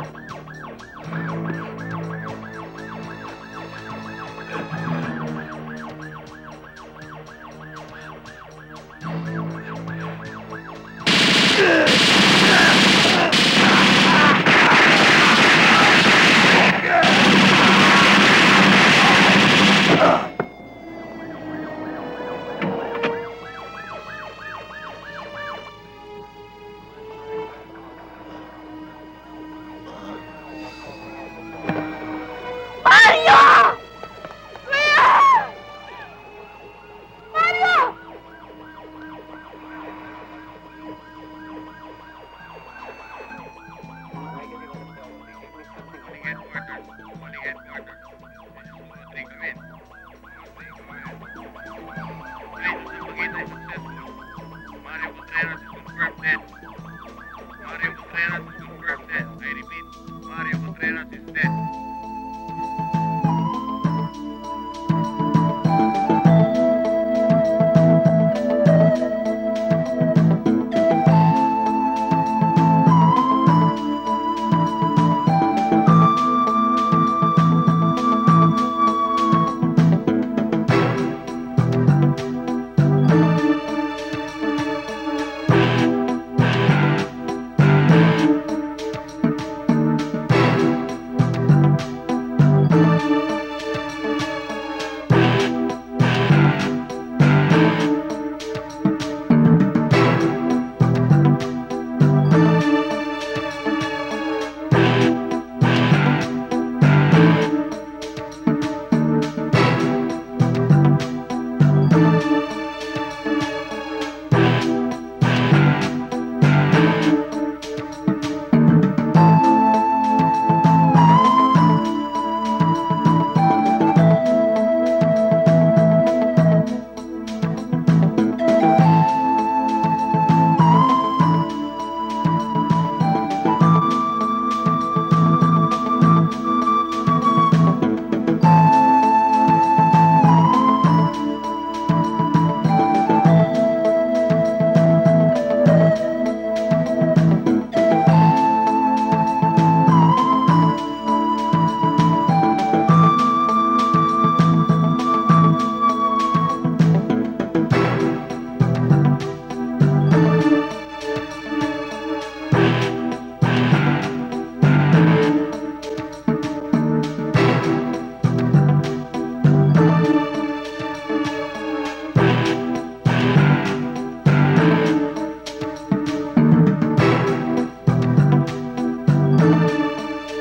Kuya! Mario! Mario Contreras is confirmed dead. Mario Contreras